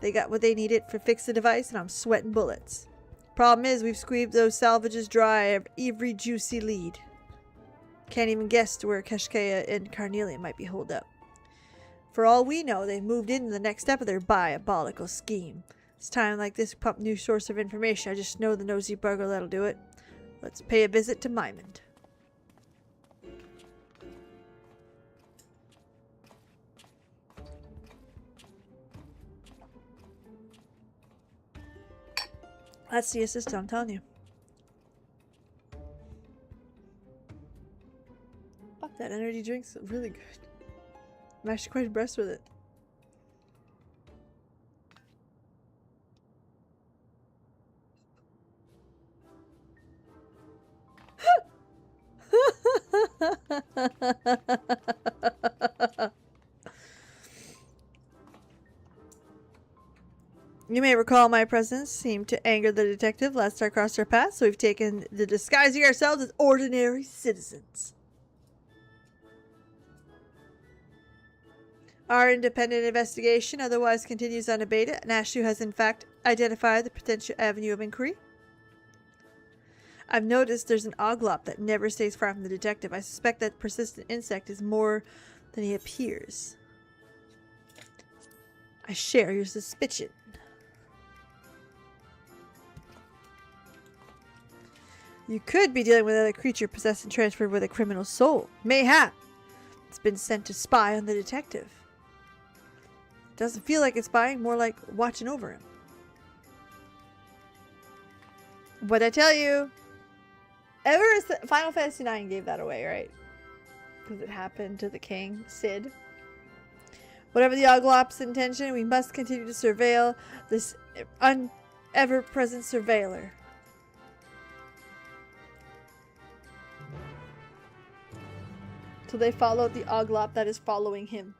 They got what they needed for fix the device, and I'm sweating bullets. Problem is, we've squeezed those salvages dry of every juicy lead. Can't even guess where Keshkaya and Carnelian might be holed up. For all we know, they've moved into the next step of their diabolical scheme. It's time like this to pump new source of information. I just know the nosy bugger that'll do it. Let's pay a visit to Mymond. That's the assistant, I'm telling you. Fuck, that energy drink's really good. I'm actually quite impressed with it. You may recall my presence seemed to anger the detective last I crossed our path, so we've taken to disguising ourselves as ordinary citizens. Our independent investigation otherwise continues unabated, and Ashu has in fact identified the potential avenue of inquiry. I've noticed there's an oglop that never stays far from the detective. I suspect that persistent insect is more than he appears. I share your suspicion. You could be dealing with another creature possessed and transferred with a criminal soul. Mayhap. It's been sent to spy on the detective. Doesn't feel like it's spying, more like watching over him. What'd I tell you? Final Fantasy IX gave that away, right? Because it happened to the king, Sid. Whatever the Oglop's intention, we must continue to surveil this ever-present surveiller. So they followed the Oglop that is following him.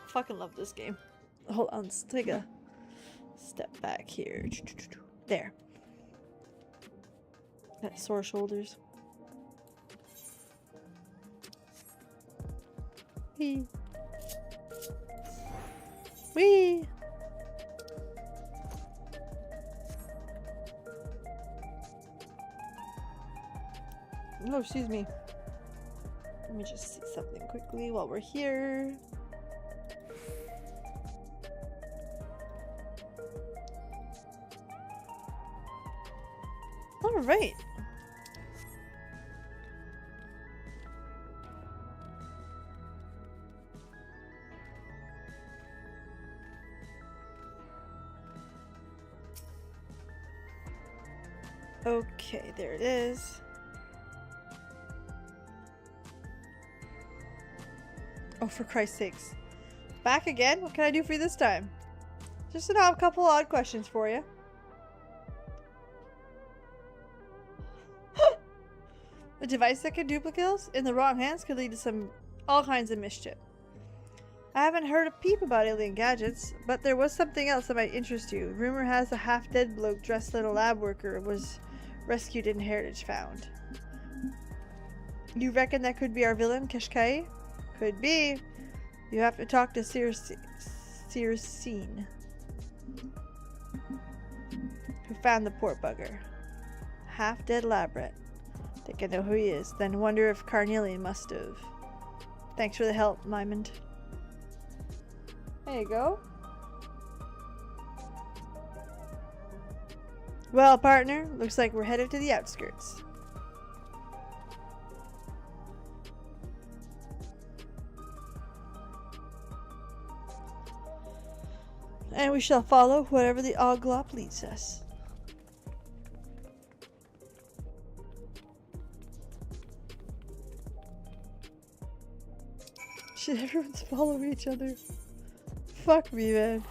I fucking love this game. Hold on, let's take a step back here. There. Got sore shoulders. Wee. Wee. Oh, excuse me. Let me just see something quickly while we're here. All right. Okay, there it is. Oh, for Christ's sakes. Back again? What can I do for you this time? Just a couple odd questions for you. A device that can duplicate in the wrong hands could lead to all kinds of mischief. I haven't heard a peep about alien gadgets, but there was something else that might interest you. Rumor has a half-dead bloke dressed like a lab worker was rescued and heritage found. You reckon that could be our villain, Keshkai? Could be. You have to talk to Circene, who found the poor bugger. Half-dead lab rat. Think I know who he is, then wonder if Carnelian must have. Thanks for the help, Mymond. There you go. Well, partner, looks like we're headed to the outskirts. And we shall follow wherever the Oglop leads us. Shit, everyone's following each other. Fuck me, man.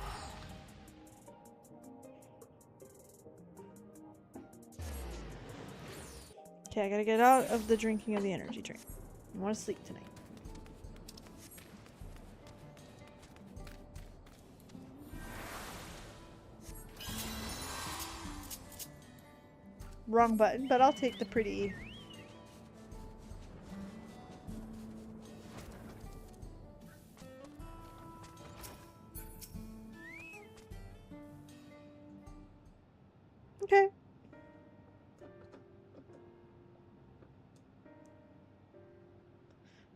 Okay, I gotta get out of the drinking of the energy drink. I want to sleep tonight. Wrong button, but I'll take the pretty. Okay. Of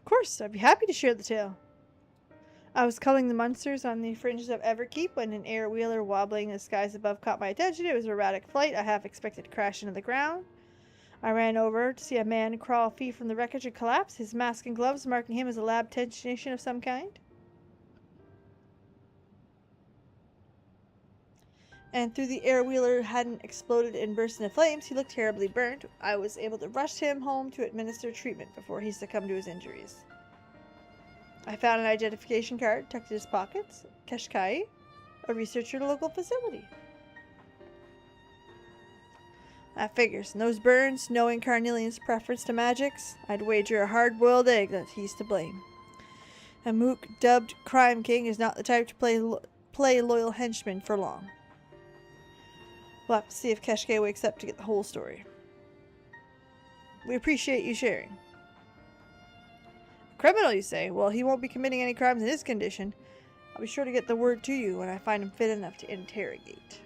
course, I'd be happy to share the tale. I was culling the monsters on the fringes of Everkeep when an air wheeler wobbling in the skies above caught my attention. It was an erratic flight. I half expected to crash into the ground. I ran over to see a man crawl free from the wreckage and collapse, his mask and gloves marking him as a lab technician of some kind. And though the air wheeler hadn't exploded and burst into flames, he looked terribly burnt. I was able to rush him home to administer treatment before he succumbed to his injuries. I found an identification card tucked in his pockets. Keshkai, a researcher at a local facility. That figures. And those burns, knowing Carnelian's preference to magics, I'd wager a hard-boiled egg that he's to blame. A mook dubbed Crime King is not the type to play loyal henchman for long. We'll have to see if Keshkai wakes up to get the whole story. We appreciate you sharing. Criminal, you say? Well, he won't be committing any crimes in his condition. I'll be sure to get the word to you when I find him fit enough to interrogate.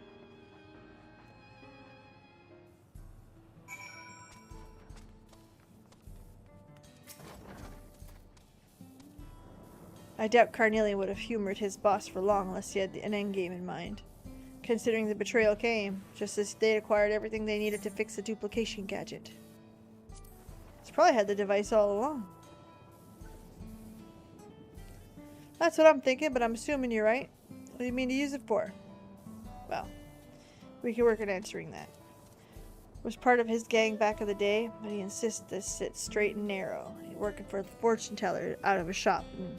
I doubt Carnelian would have humored his boss for long unless he had an endgame in mind. Considering the betrayal came, just as they acquired everything they needed to fix the duplication gadget. He's probably had the device all along. That's what I'm thinking, but I'm assuming you're right. What do you mean to use it for? Well, we can work on answering that. It was part of his gang back in the day, but he insists to sit straight and narrow. He's working for the fortune teller out of a shop in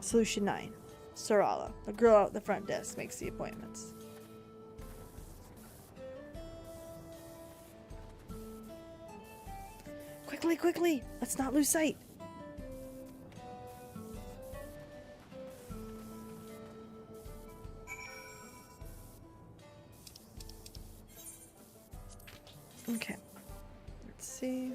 Solution 9. Sarala, the girl out at the front desk, makes the appointments. Quickly, quickly! Let's not lose sight! Okay. Let's see.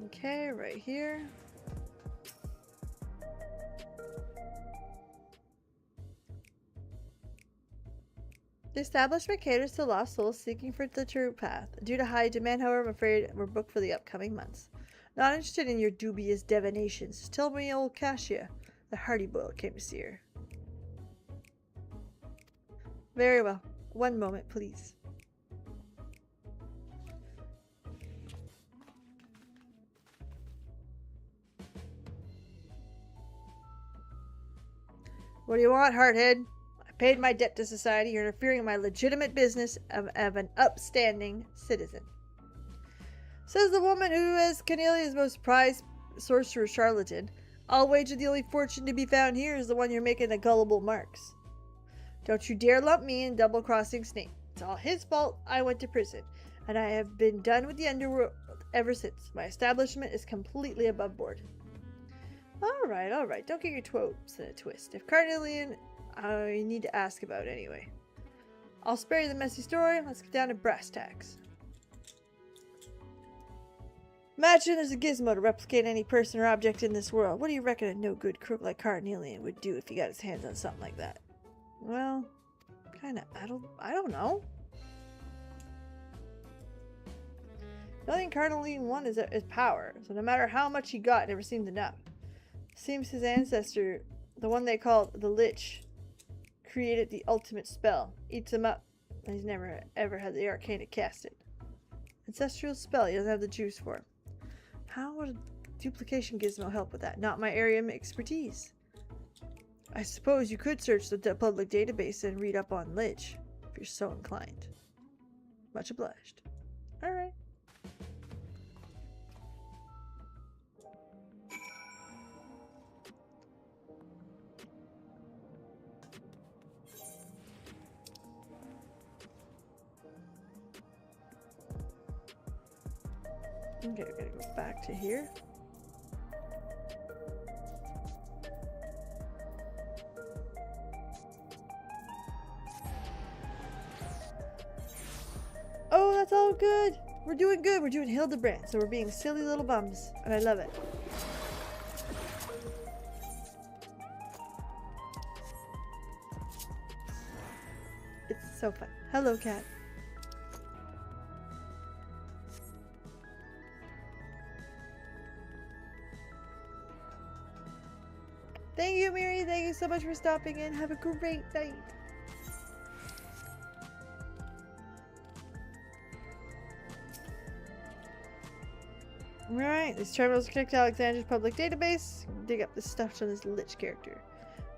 Okay, right here. The establishment caters to lost souls seeking for the true path. Due to high demand, however, I'm afraid we're booked for the upcoming months. Not interested in your dubious divinations. Just tell me old Cassia, the hardy boy, came to see her. Very well. One moment, please. What do you want, Hearthead? I paid my debt to society. You're interfering in my legitimate business of an upstanding citizen. Says the woman who is Cornelia's most prized sorcerer charlatan. I'll wager the only fortune to be found here is the one you're making the gullible marks. Don't you dare lump me in double-crossing Snape. It's all his fault I went to prison, and I have been done with the underworld ever since. My establishment is completely above board. All right. Don't get your twopes in a twist. If Carnelian, I need to ask about anyway. I'll spare you the messy story. Let's get down to brass tacks. Imagine there's a gizmo to replicate any person or object in this world. What do you reckon a no-good crook like Carnelian would do if he got his hands on something like that? Well, kinda, I don't know. The only thing Cardinal one is power, so no matter how much he got, it never seemed enough. Seems his ancestor, the one they called the Lich, created the ultimate spell. Eats him up, and he's never ever had the arcane to cast it. Ancestral spell, he doesn't have the juice for him. How would a duplication gizmo help with that? Not my area of expertise. I suppose you could search the public database and read up on Lich, if you're so inclined. Much obliged. Alright. Okay, we gotta go back to here. Oh, that's all good. We're doing good. We're doing Hildibrand, so we're being silly little bums, and I love it. It's so fun. Hello, cat. Thank you, Miri. Thank you so much for stopping in. Have a great night. Alright, these terminals connect to Alexander's public database. Dig up this stuff to this Lich character.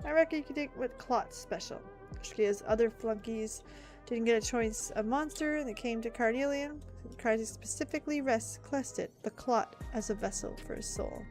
I reckon you can dig with Clot's special. Shkia's other flunkies didn't get a choice of monster and they came to Carnelian. Cardi specifically requested the Clot as a vessel for his soul.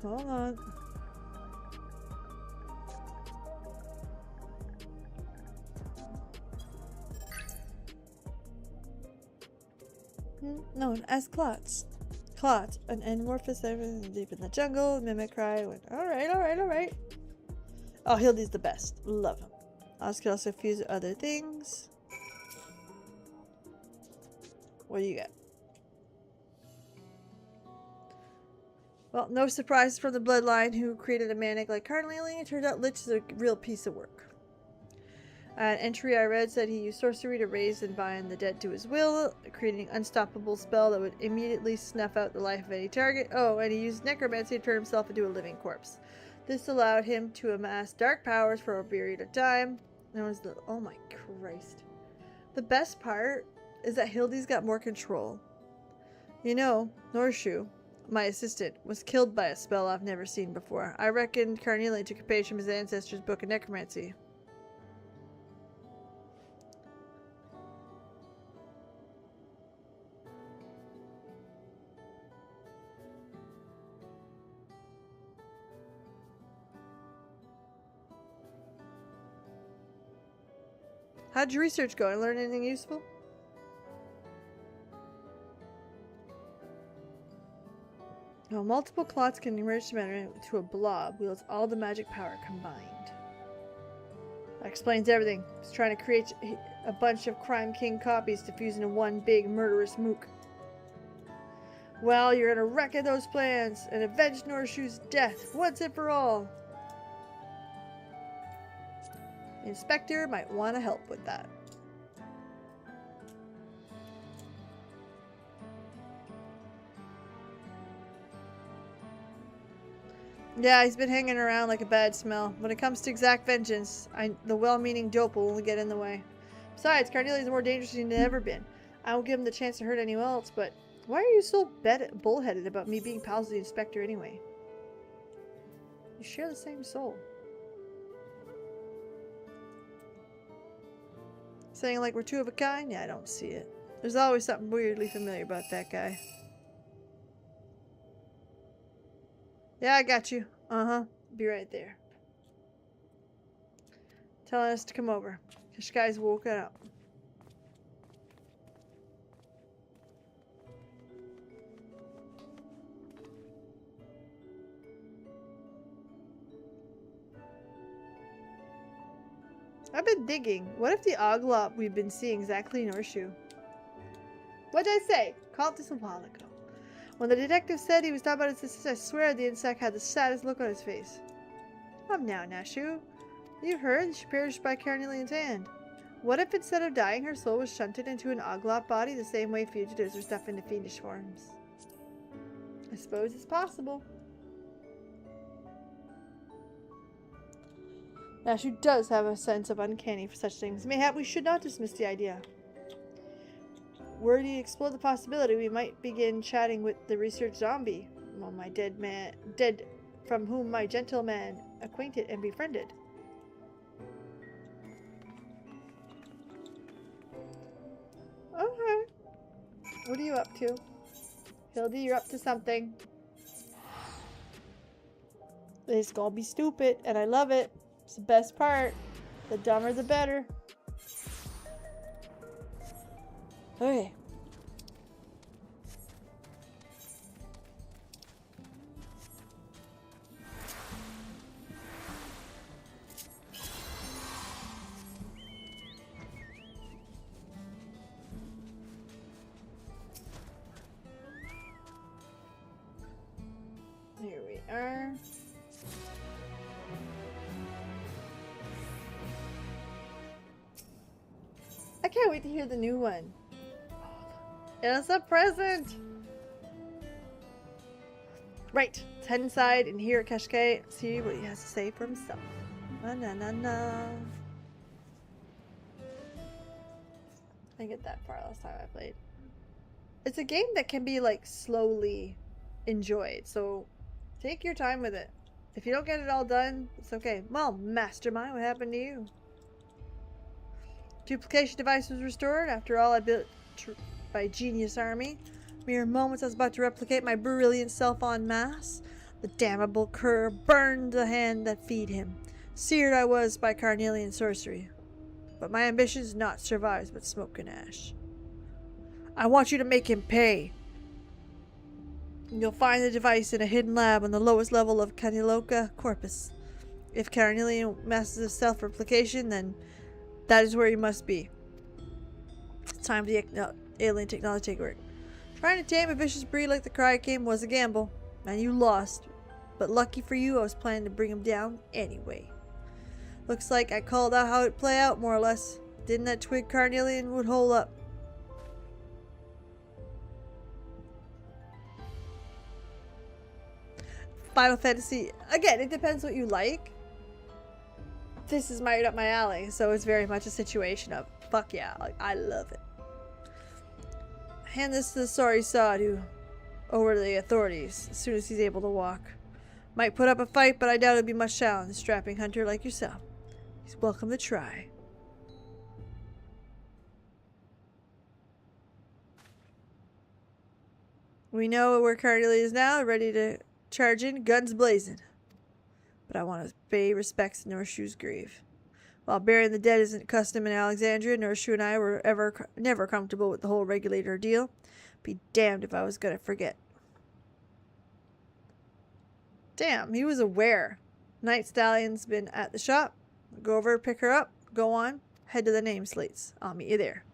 Hold on. Known as Clots. Clot, an amorphous deep in the jungle. Mimicry went, alright. Oh, Hildy's the best. Love him. Oz can also fuse other things. What do you got? Well, no surprise from the bloodline who created a manic like Carnelian. It turned out Lich is a real piece of work. An entry I read said he used sorcery to raise and bind the dead to his will, creating an unstoppable spell that would immediately snuff out the life of any target. Oh, and he used necromancy to turn himself into a living corpse. This allowed him to amass dark powers for a period of time. That was the... Oh my Christ. The best part is that Hildy's got more control. You know, Norshu, my assistant, was killed by a spell I've never seen before. I reckon Carnelian took a page from his ancestors' book of necromancy. How'd your research go? Learn anything useful? Well, multiple clots can emerge to a blob, wields all the magic power combined. That explains everything. He's trying to create a bunch of Crime King copies to fuse into one big murderous mook. Well, you're gonna wreck those plans and avenge Norshu's death once and for all. The inspector might want to help with that. Yeah, he's been hanging around like a bad smell. When it comes to exact vengeance, the well-meaning dope will only get in the way. Besides, Carnelian's more dangerous than he's ever been. I won't give him the chance to hurt anyone else, but why are you so bullheaded about me being pals with the inspector anyway? You share the same soul. Saying like we're two of a kind? Yeah, I don't see it. There's always something weirdly familiar about that guy. Yeah, I got you. Uh-huh. Be right there. Telling us to come over. This guy's woken up. I've been digging. What if the oglop we've been seeing is actually an horseshoe? What did I say? Called this a while ago. When the detective said he was talking about his sister, I swear the insect had the saddest look on his face. Come now, Nashu. You heard she perished by carnelian's hand. What if instead of dying, her soul was shunted into an oglop body the same way fugitives are stuffed into fiendish forms? I suppose it's possible. Nashu does have a sense of uncanny for such things. Mayhap we should not dismiss the idea. Were to explore the possibility, we might begin chatting with the research zombie, well, my dead from whom my gentleman acquainted and befriended. Okay. What are you up to? Hildy, you're up to something. It's gonna be stupid, and I love it. It's the best part. The dumber the better. Okay. Here we are. I can't wait to hear the new one. It's a present! Right, let's head inside and hear Kashke see what he has to say for himself. Na na na na. I didn't get that far last time I played. It's a game that can be like slowly enjoyed, so take your time with it. If you don't get it all done, it's okay. Well, mastermind, what happened to you? Duplication device was restored. After all, I built by genius army. Mere moments I was about to replicate my brilliant self en masse. The damnable cur burned the hand that feed him. Seared I was by carnelian sorcery. But my ambitions not survives but smoke and ash. I want you to make him pay. You'll find the device in a hidden lab on the lowest level of Caniloca Corpus. If carnelian masters of self-replication, then that is where you must be. It's time for the alien technology to take work. Trying to tame a vicious breed like the Cryocame was a gamble, and you lost. But lucky for you, I was planning to bring him down anyway. Looks like I called out how it'd play out, more or less. Didn't that twig carnelian would hold up. Final Fantasy, again, it depends what you like. This is right up my alley, so it's very much a situation of fuck yeah, like, I love it. Hand this to the sorry sod over to the authorities as soon as he's able to walk. Might put up a fight, but I doubt it'll be much challenge. A strapping hunter like yourself. He's welcome to try. We know where Carnelia is now, ready to charge in, guns blazing. But I want to pay respects to Norshu's grave. While burying the dead isn't custom in Alexandria, Norshu and I were never comfortable with the whole regulator deal. Be damned if I was gonna forget. Damn, he was aware. Night Stallion's been at the shop. Go over, pick her up, go on, head to the name slates. I'll meet you there.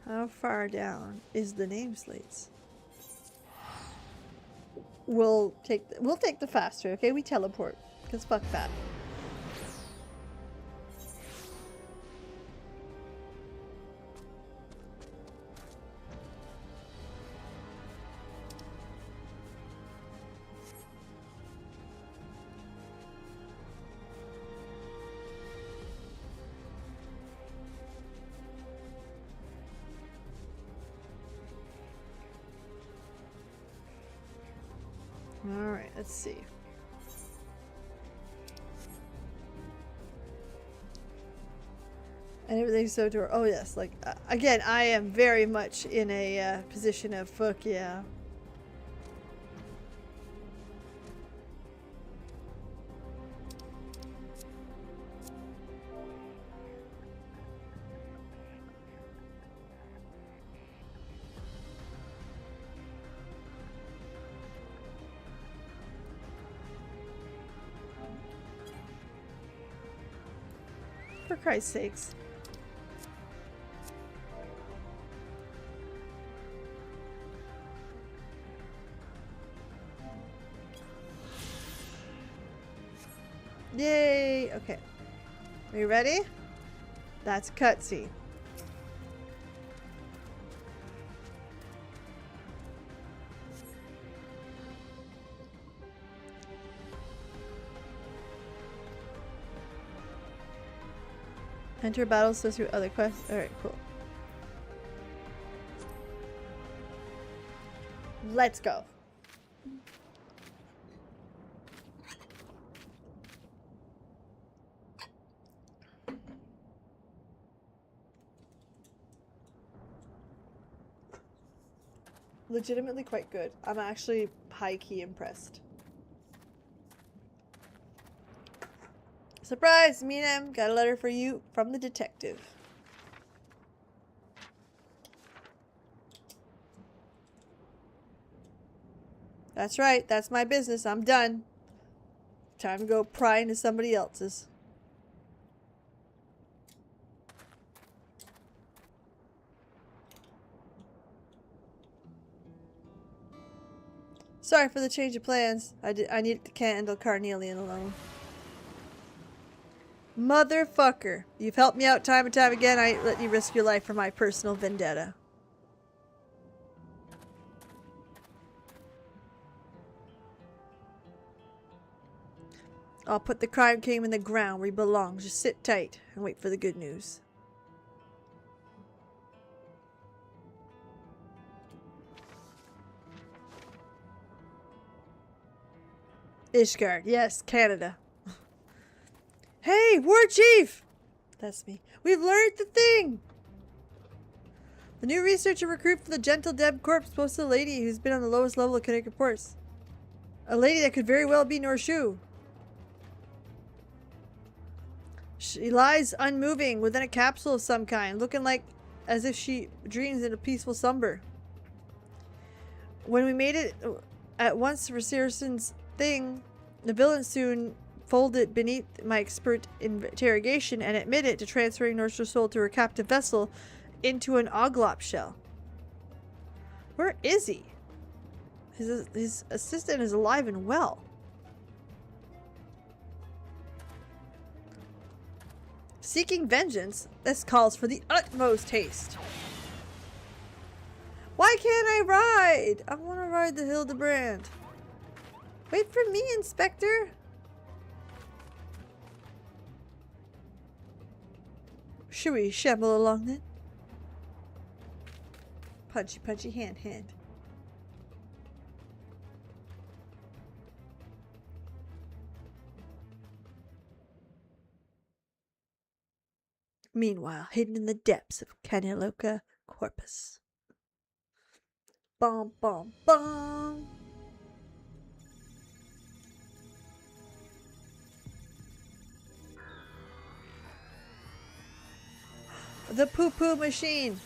How far down is the name slates? We'll take the faster, okay? We teleport, cause fuck that. Alright, let's see. And everything's so door. Oh yes, like again, I am very much in a position of fuck yeah. For Christ's sakes. Yay! Okay. Are you ready? That's a cutscene. Enter battle so through other quests. Alright, cool. Let's go. Legitimately quite good. I'm actually high-key impressed. Surprise, Minem! Got a letter for you from the detective. That's right, that's my business. I'm done. Time to go pry into somebody else's. Sorry for the change of plans. I needed to handle Carnelian alone. Motherfucker. You've helped me out time and time again. I let you risk your life for my personal vendetta. I'll put the crime king in the ground where he belongs. Just sit tight and wait for the good news. Ishgard. Yes, Canada. Hey, War Chief! That's me. We've learned the thing! The new researcher recruit for the Gentle Deb Corps posted a lady who's been on the lowest level of Connecticut reports. A lady that could very well be Norshu. She lies unmoving within a capsule of some kind, looking like as if she dreams in a peaceful slumber. When we made it at once for Searson's thing, the villain soon folded beneath my expert interrogation and admitted to transferring Norshu's soul to her captive vessel into an Oglop shell. Where is he? His assistant is alive and well. Seeking vengeance, this calls for the utmost haste. Why can't I ride? I want to ride the Hildibrand. Wait for me, Inspector. Should we shamble along then? Punchy, punchy, hand, hand. Meanwhile, hidden in the depths of Caniloca Corpus. Bom, bom, bom. The poo-poo machine.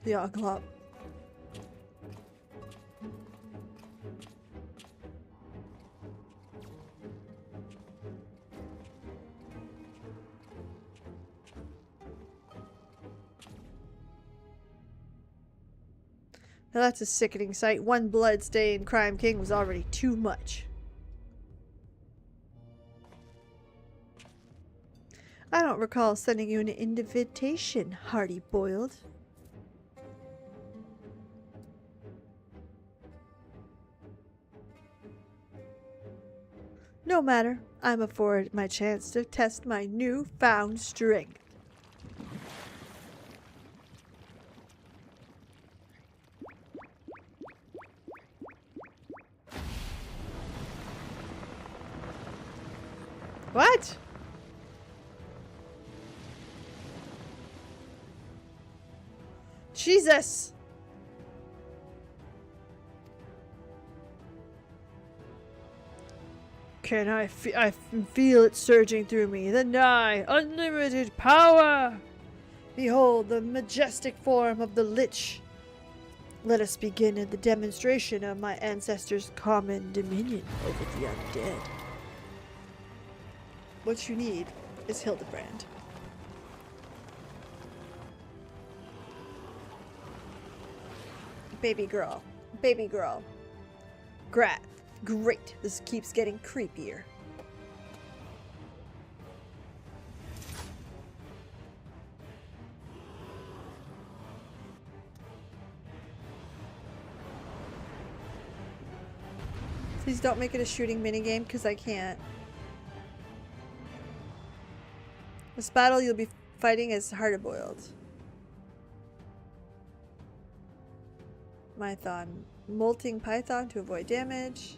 The Oglop. Now that's a sickening sight. One blood-stained crime king was already too much. I don't recall sending you an invitation, Hardy Boiled. No matter, I'm afforded my chance to test my newfound strength. What? Jesus! I feel it surging through me, the nigh, unlimited power! Behold the majestic form of the Lich. Let us begin the demonstration of my ancestors' common dominion over the undead. What you need is Hildibrand. Baby girl. Baby girl. Great. This keeps getting creepier. Please don't make it a shooting minigame, because I can't. This battle you'll be fighting is hard-boiled. Mython. Molting Python to avoid damage.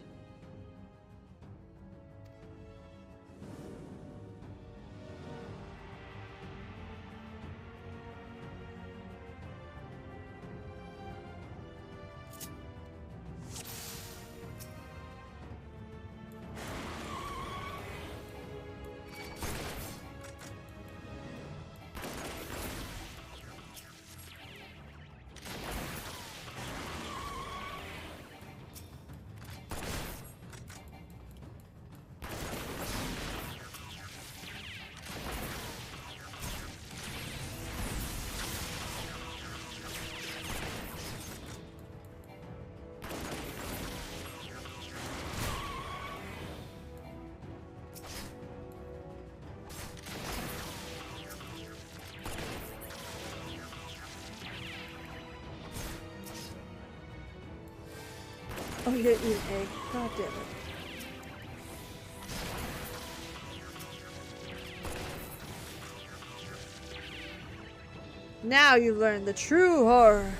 Oh, you didn't eat an egg. God damn it. Now you learn the true horror.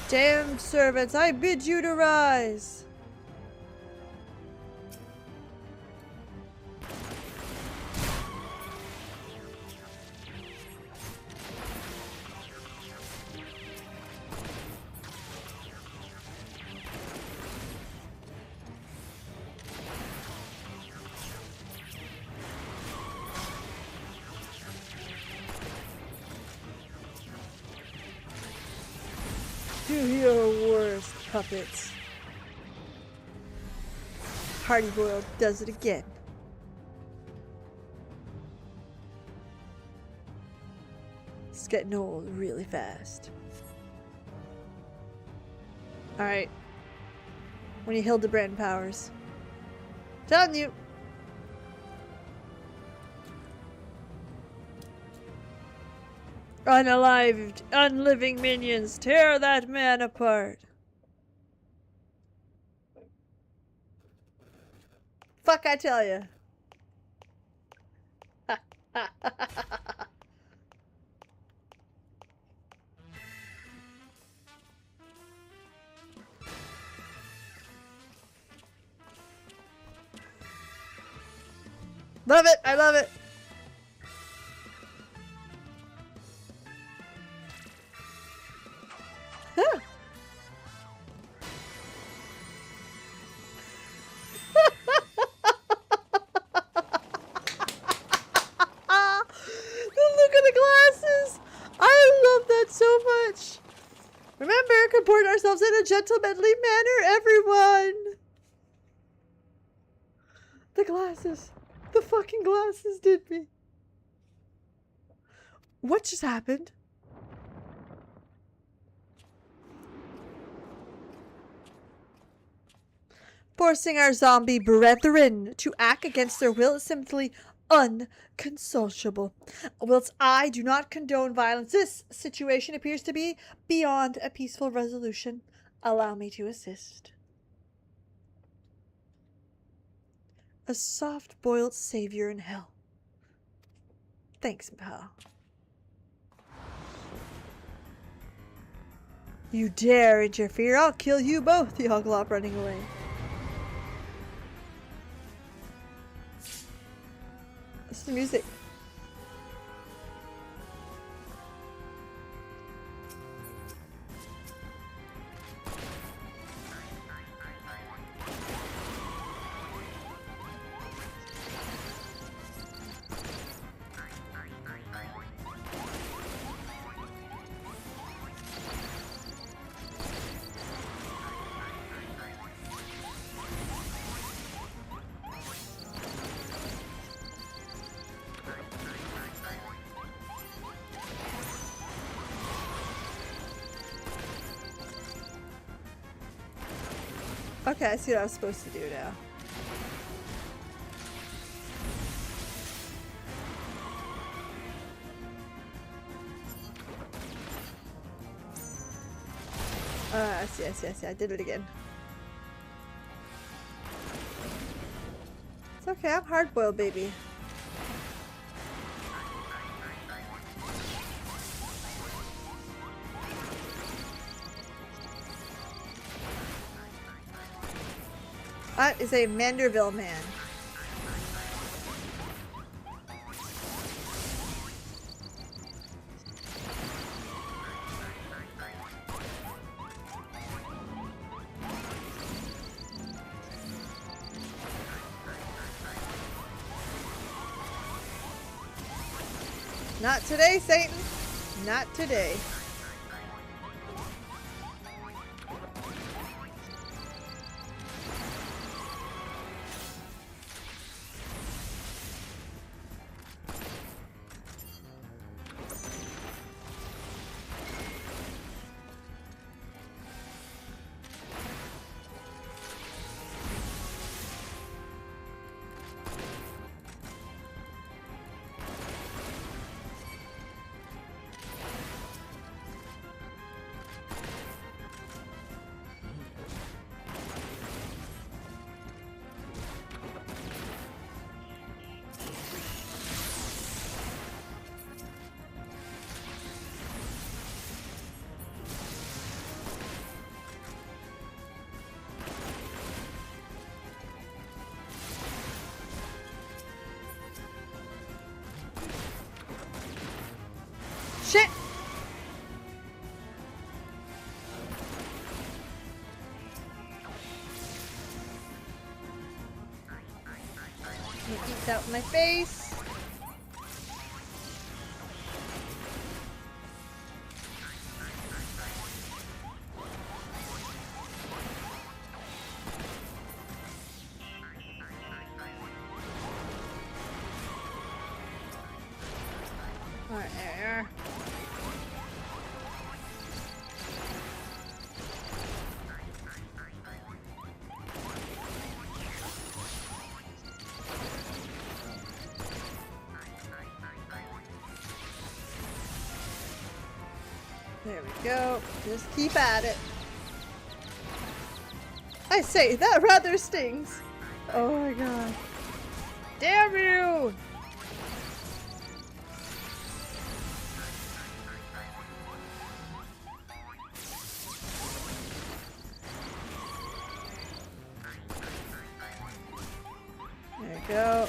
Damned servants, I bid you to rise. Do your worst, puppets. Hardy Boiled does it again. It's getting old really fast. Alright. We need Hildibrand powers. Telling you. Unalived, unliving minions, tear that man apart. Fuck, I tell ya. Love it, I love it. Huh. Look at the glasses. I love that so much. Remember, comport ourselves in a gentlemanly manner, everyone. The glasses. The fucking glasses did me. What just happened? Forcing our zombie brethren to act against their will is simply unconsolable. Whilst I do not condone violence, this situation appears to be beyond a peaceful resolution. Allow me to assist. A soft-boiled savior in hell. Thanks, pal. You dare interfere, I'll kill you both, the Oglop running away. This is the music. Okay, I see what I was supposed to do now. I see. I did it again. It's okay, I'm hard-boiled, baby. That is a Manderville man. Not today, Satan. Not today. Shit! Eat that with my face. Alright, there. There we go. Just keep at it. I say, that rather stings. Oh my god. Damn you! There we go.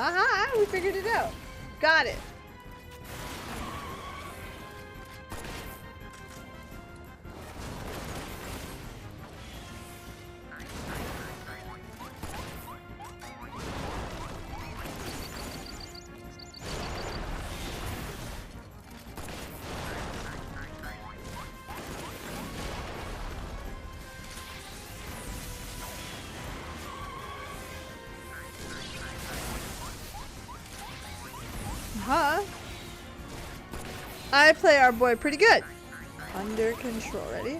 Aha! We figured it out. Got it. Huh? I play our boy pretty good. Under control. Ready?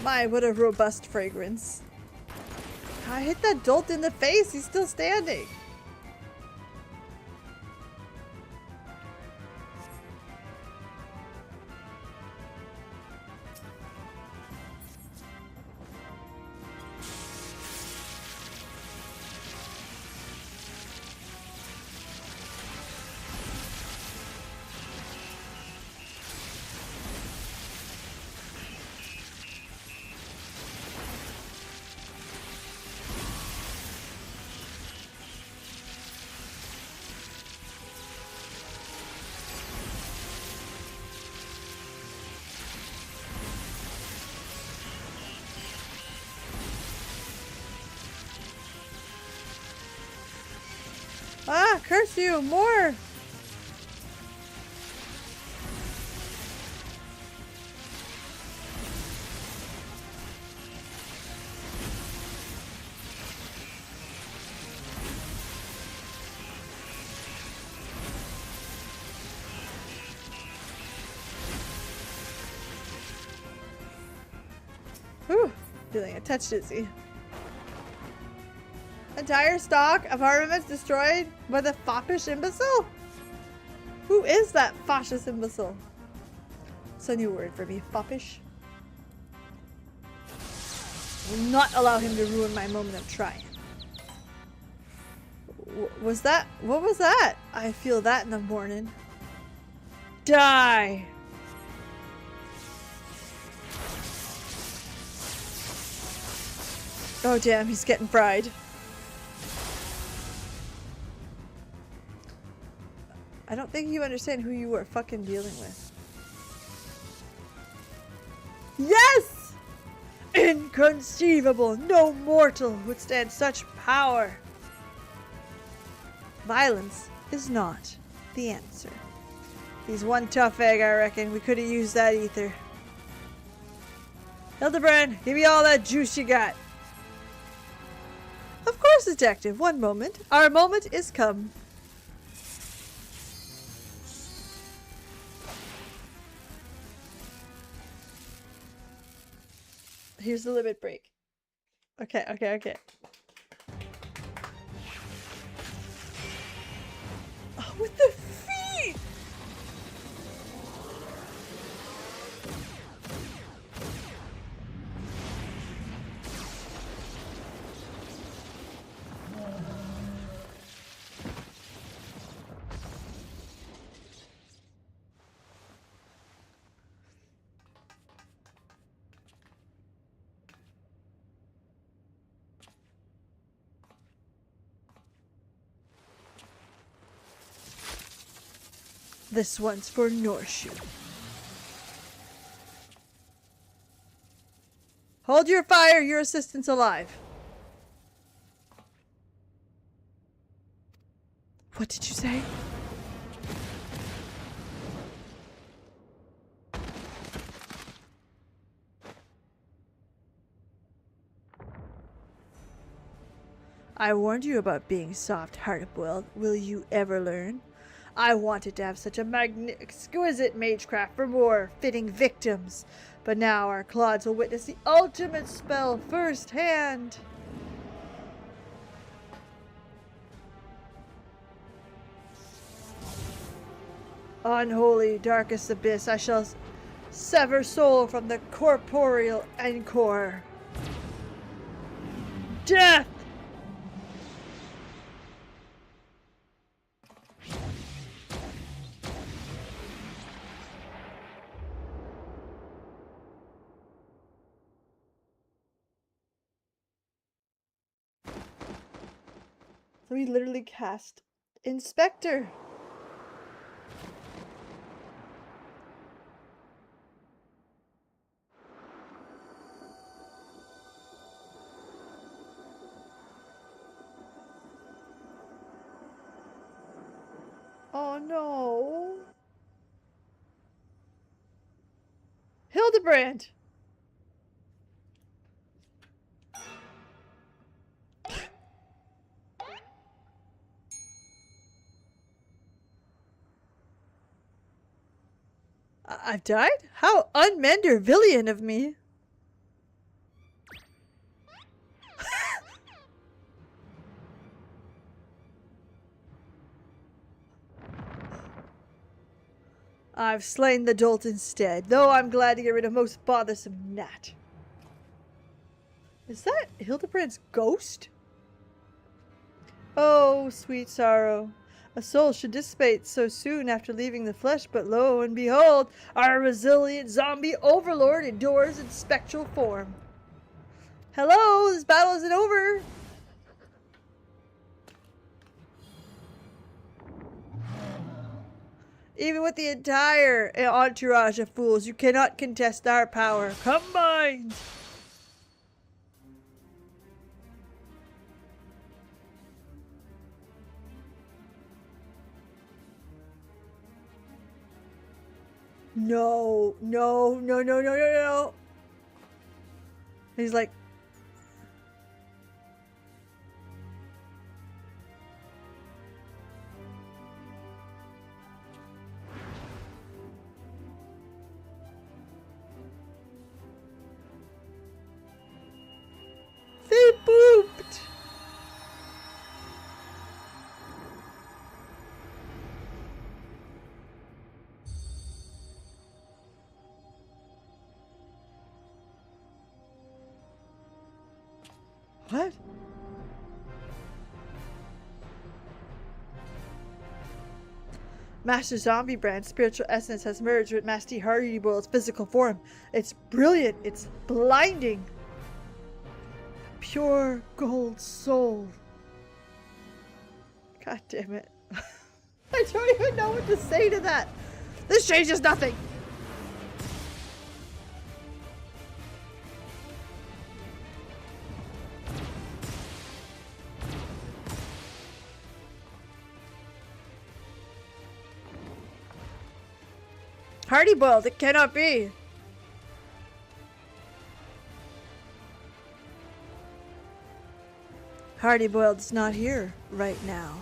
My, what a robust fragrance. I hit that dolt in the face. He's still standing. Ah, curse you, more! Whew, feeling a touch dizzy. Entire stock of armaments destroyed by the foppish imbecile? Who is that foppish imbecile? It's a new word for me, foppish. Will not allow him to ruin my moment of triumph. Was that? What was that? I feel that in the morning. Die! Oh damn, he's getting fried. I don't think you understand who you are fucking dealing with. Yes! Inconceivable! No mortal would stand such power! Violence is not the answer. He's one tough egg, I reckon. We could have used that ether. Hildibrand, give me all that juice you got. Of course, detective. One moment. Our moment is come. Here's the limit break. Okay. Oh, with the feet! This one's for Norshu. Hold your fire, your assistant's alive. What did you say? I warned you about being soft-hearted, will you ever learn? I wanted to have such a exquisite magecraft for more fitting victims, but now our clods will witness the ultimate spell firsthand. Unholy darkest abyss, I shall sever soul from the corporeal encore. Death! So we literally cast Inspector. Oh no. Hildibrand. I've died? How unmandervillian of me. I've slain the dolt instead, though I'm glad to get rid of most bothersome gnat. Is that Hildibrand's ghost? Oh, sweet sorrow. A soul should dissipate so soon after leaving the flesh, but lo and behold, our resilient zombie overlord endures in spectral form. Hello, this battle isn't over. Even with the entire entourage of fools, you cannot contest our power combined. No, no, no, no, no, no, no. He's like, they pooped. What? Master Zombiebrand's spiritual essence has merged with Master Hardyboyle's physical form. It's brilliant. It's blinding. Pure gold soul. God damn it. I don't even know what to say to that. This changes nothing. Hardyboiled, it cannot be. Hardyboiled's not here right now.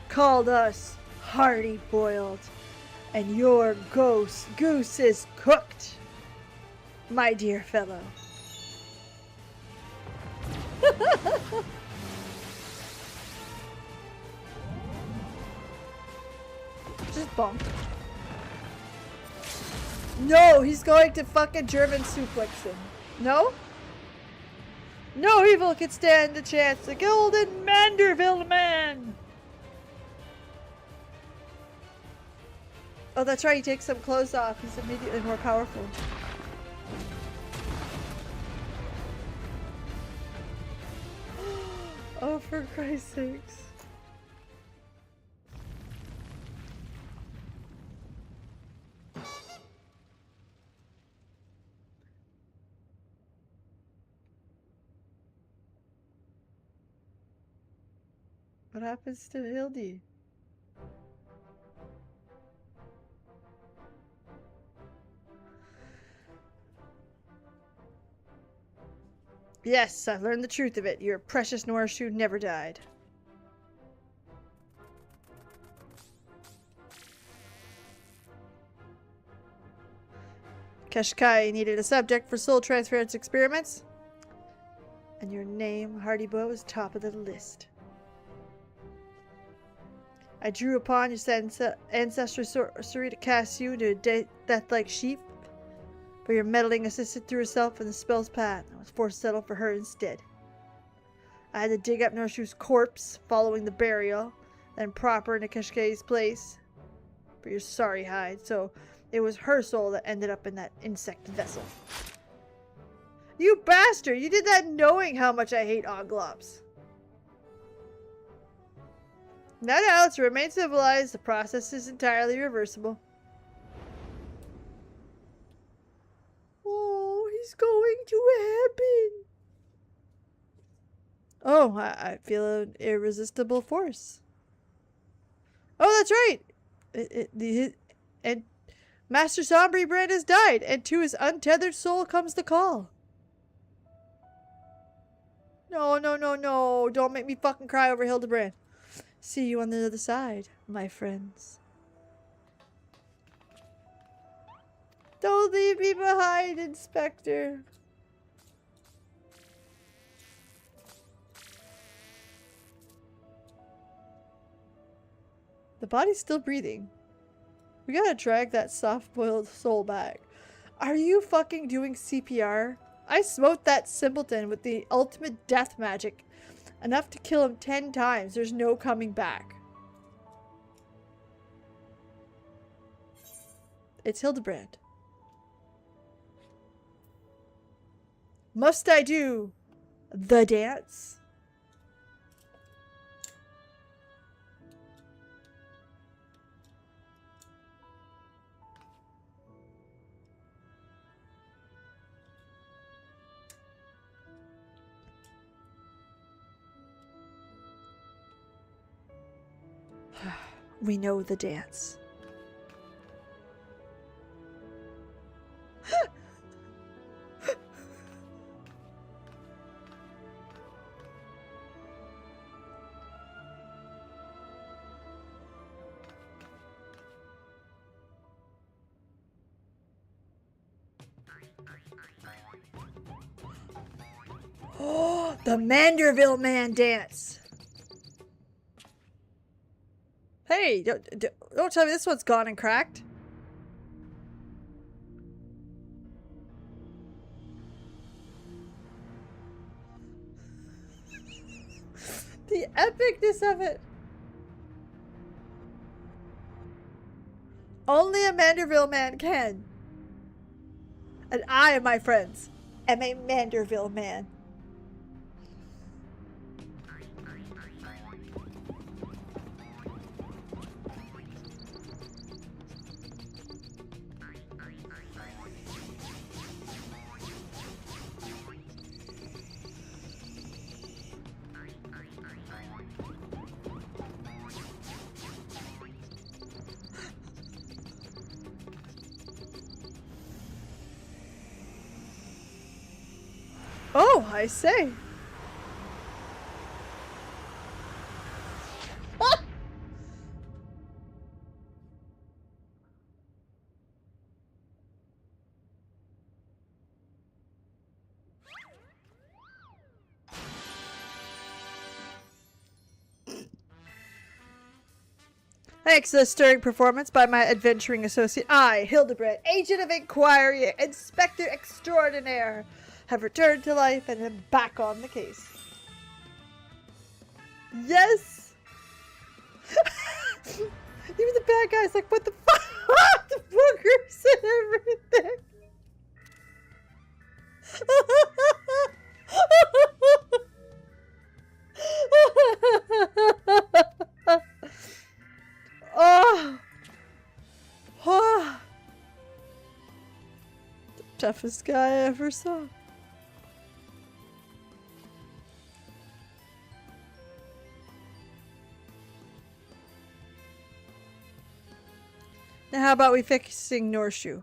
Called us Hardy Boiled, and your goose is cooked, my dear fellow. Just bonk. No, he's going to fucking German suplex him. No? No evil can stand a chance. The golden Manderville man. Oh, that's right. He takes some clothes off. He's immediately more powerful. Oh, for Christ's sakes. What happens to Hildy? Yes, I've learned the truth of it. Your precious Norshu never died. Kashkai needed a subject for soul transference experiments. And your name, Hardyboy, was top of the list. I drew upon your ancestral sorcery to cast you into a death-like sheep. But your meddling assistant threw herself in the spell's path. I was forced to settle for her instead. I had to dig up Norshu's corpse following the burial, then prop her into Kashkai's place for your sorry hide, so it was her soul that ended up in that insect vessel. You bastard! You did that knowing how much I hate Oglops. Now, to remain civilized, the process is entirely reversible. Oh, he's going to heaven. Oh, I feel an irresistible force. Oh, that's right. And Master Zombiebrand has died, and to his untethered soul comes the call. No, no, no, no. Don't make me fucking cry over Hildibrand. See you on the other side, my friends. Don't leave me behind, Inspector. The body's still breathing. We gotta drag that soft-boiled soul back. Are you fucking doing CPR? I smote that simpleton with the ultimate death magic. Enough to kill him 10 times. There's no coming back. It's Hildibrand. Must I do the dance? We know the dance. Oh, the Manderville Man dance. Hey, don't tell me this one's gone and cracked. The epicness of it. Only a Manderville man can. And I, my friends, am a Manderville man. Oh, I say. Ah! Thanks to the stirring performance by my adventuring associate, I, Hildibrand, Agent of Inquiry, Inspector Extraordinaire, have returned to life and am back on the case. Yes! Even the bad guy's like, what the fuck? The boogers and everything. Oh. Oh. The toughest guy I ever saw. Now how about we fixing Norshu?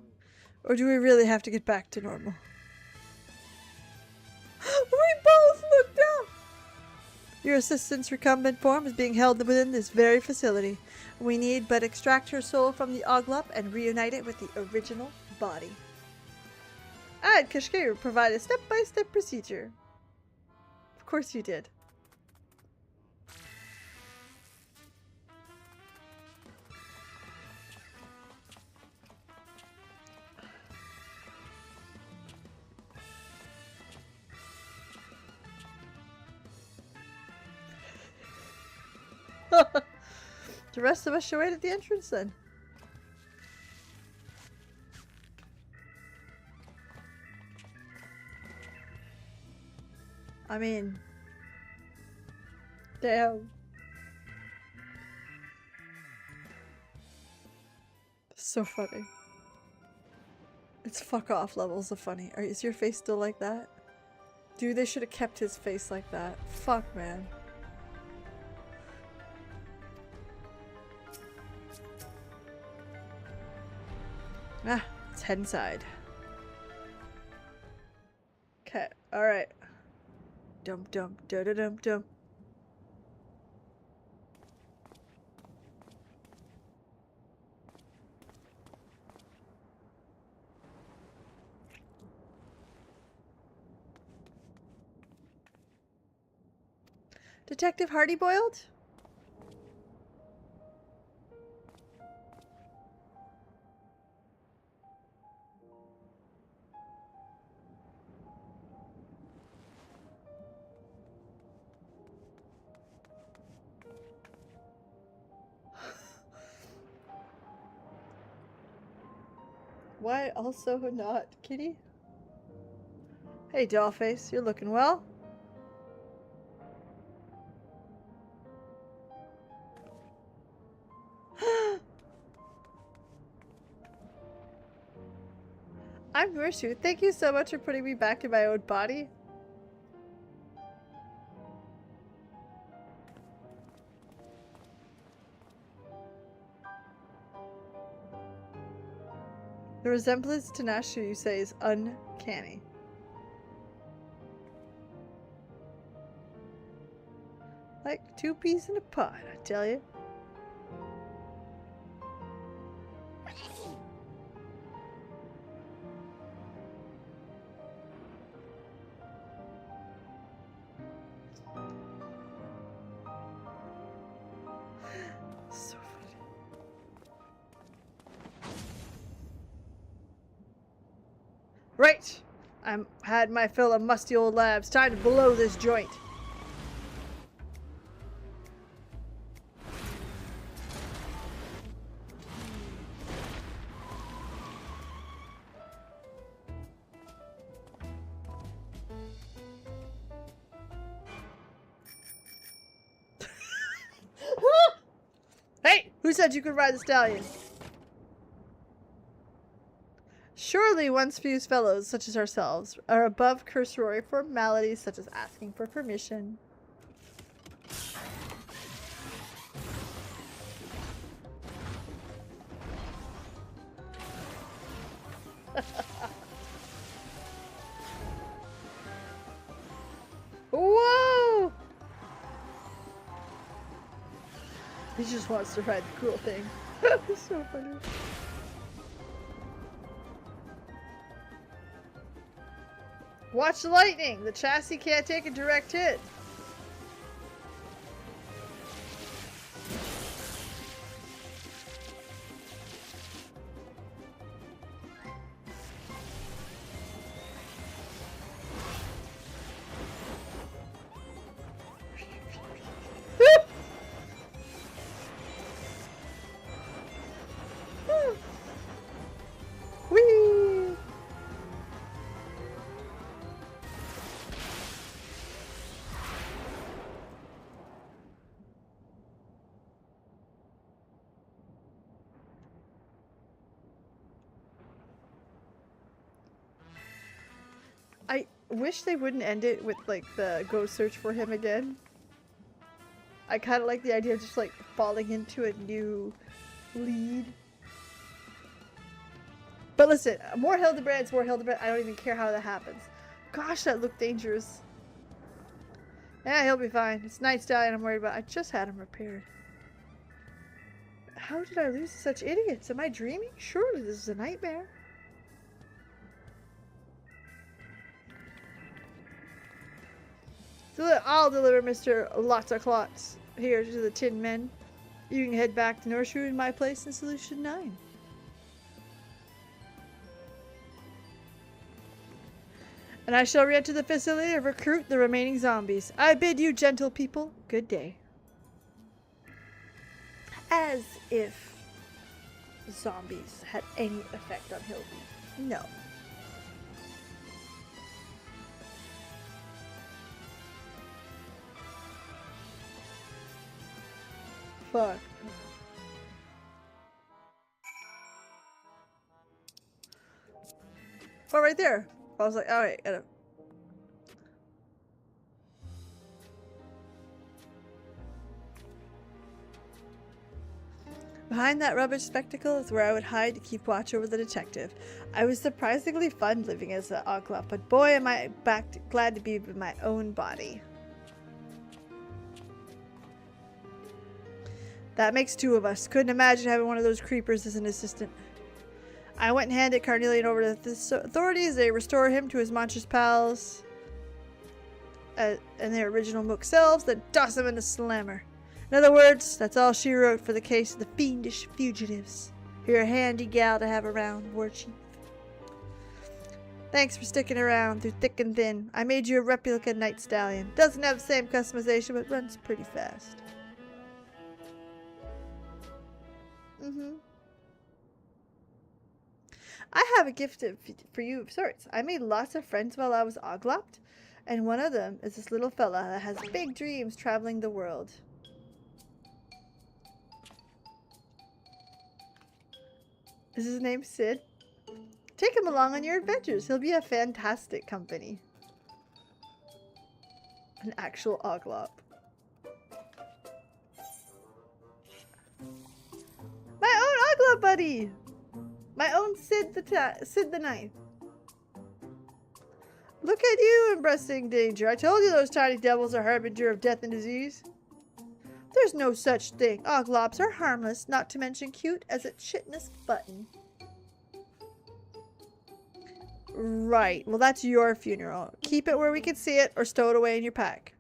Or do we really have to get back to normal? We both looked up! Your assistant's recumbent form is being held within this very facility. We need but extract her soul from the Oglup and reunite it with the original body. I had Kashkir provide a step-by-step procedure. Of course you did. The rest of us should wait at the entrance then. I mean, damn. So funny. It's fuck off levels of funny. Is your face still like that? Dude, they should have kept his face like that. Fuck, man. Ah, let's head inside. Okay, alright. Dum dum da da dum dum. Detective Hardy-Boiled? Why also not Kitty? Hey, Dollface, you're looking well. I'm Murshu. Thank you so much for putting me back in my own body. The resemblance to Nashu, you say, is uncanny. Like two peas in a pod, I tell you. So funny. Right! I'm had my fill of musty old labs. Time to blow this joint. Hey! Who said you could ride the stallion? Surely once fused fellows, such as ourselves, are above cursory formalities such as asking for permission. Whoa! He just wants to ride the cool thing. It's so funny. Watch the lightning! The chassis can't take a direct hit. Whee! I wish they wouldn't end it with like the go search for him again. I kind of like the idea of just like falling into a new lead. But listen, more Hildibrand's more Hildibrand. I don't even care how that happens. Gosh, that looked dangerous. Yeah, he'll be fine. It's Night Stallion I'm worried about. I just had him repaired. How did I lose to such idiots? Am I dreaming? Surely this is a nightmare. I'll deliver Mr. Lots of Clots here to the Tin Men. You can head back to Norshu in my place in Solution 9. And I shall re-enter the facility and recruit the remaining zombies. I bid you, gentle people, good day. As if zombies had any effect on Hildy. No. Fuck. Oh, right there. I was like, alright, gotta... Behind that rubbish spectacle is where I would hide to keep watch over the detective. I was surprisingly fun living as an Ogla, but boy am I glad to be in my own body. That makes two of us. Couldn't imagine having one of those creepers as an assistant. I went and handed Carnelian over to the authorities. They restore him to his monstrous pals. and their original mook selves, then toss them in the slammer. In other words, that's all she wrote for the case of the fiendish fugitives. You're a handy gal to have around, War Chief. Thanks for sticking around through thick and thin. I made you a replica Night Stallion. Doesn't have the same customization, but runs pretty fast. I have a gift for you of sorts. I made lots of friends while I was oglopped, and one of them is this little fella that has big dreams traveling the world. Is his name Sid? Take him along on your adventures. He'll be a fantastic company. An actual oglop. My own oglop buddy! My own Sid the Ninth. Look at you embracing danger. I told you those tiny devils are harbinger of death and disease. There's no such thing. Oglops are harmless, not to mention cute as a chitinous button. Right. Well, that's your funeral. Keep it where we can see it or stow it away in your pack.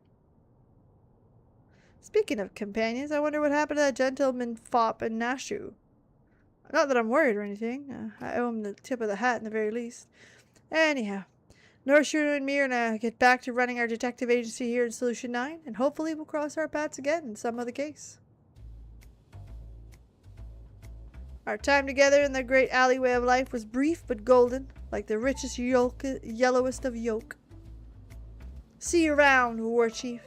Speaking of companions, I wonder what happened to that gentleman Fop and Nashu. Not that I'm worried or anything. I owe him the tip of the hat in the very least. Anyhow, Norshu and me are gonna get back to running our detective agency here in Solution 9, and hopefully we'll cross our paths again in some other case. Our time together in the great alleyway of life was brief but golden, like the richest yellowest of yolk. See you around, War Chief.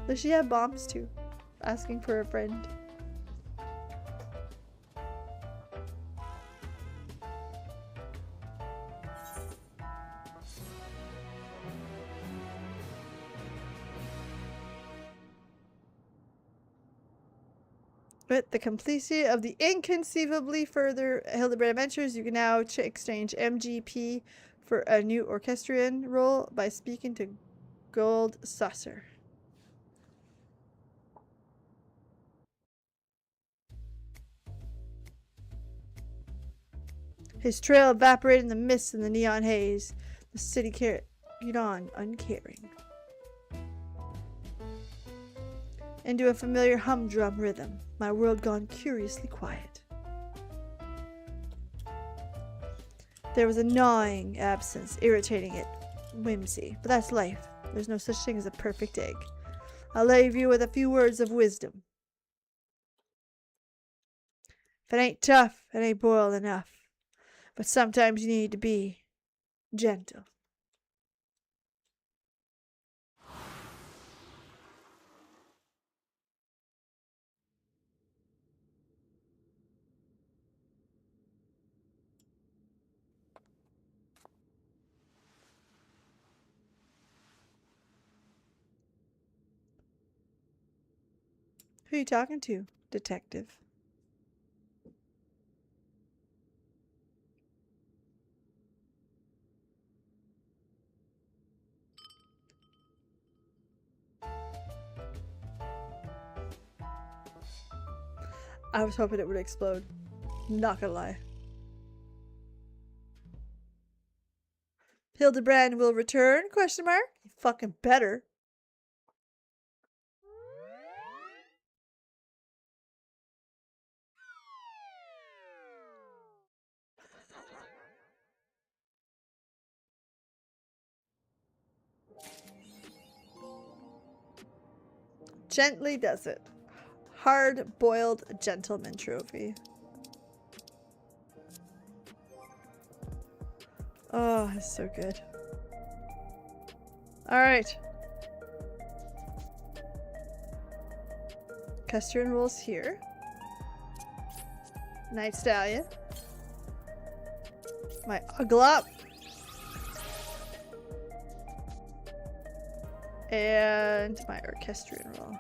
Does she have bombs too? Asking for a friend. With the completion of the inconceivably further Hildibrand adventures, you can now exchange MGP for a new orchestrion role by speaking to Gold Saucer. His trail evaporated in the mist and the neon haze. The city carried on uncaring. Into a familiar humdrum rhythm, my world gone curiously quiet. There was a gnawing absence, irritating it, whimsy. But that's life. There's no such thing as a perfect egg. I'll leave you with a few words of wisdom. If it ain't tough, it ain't boiled enough. But sometimes you need to be gentle. Who are you talking to, detective? I was hoping it would explode. Not gonna lie. Hildibrand will return? Question mark? You fucking better. Gently does it. Hard-boiled gentleman trophy. Oh, it's so good. Alright. Custard rolls here. Night Stallion. My Uglop. And my orchestrion roll.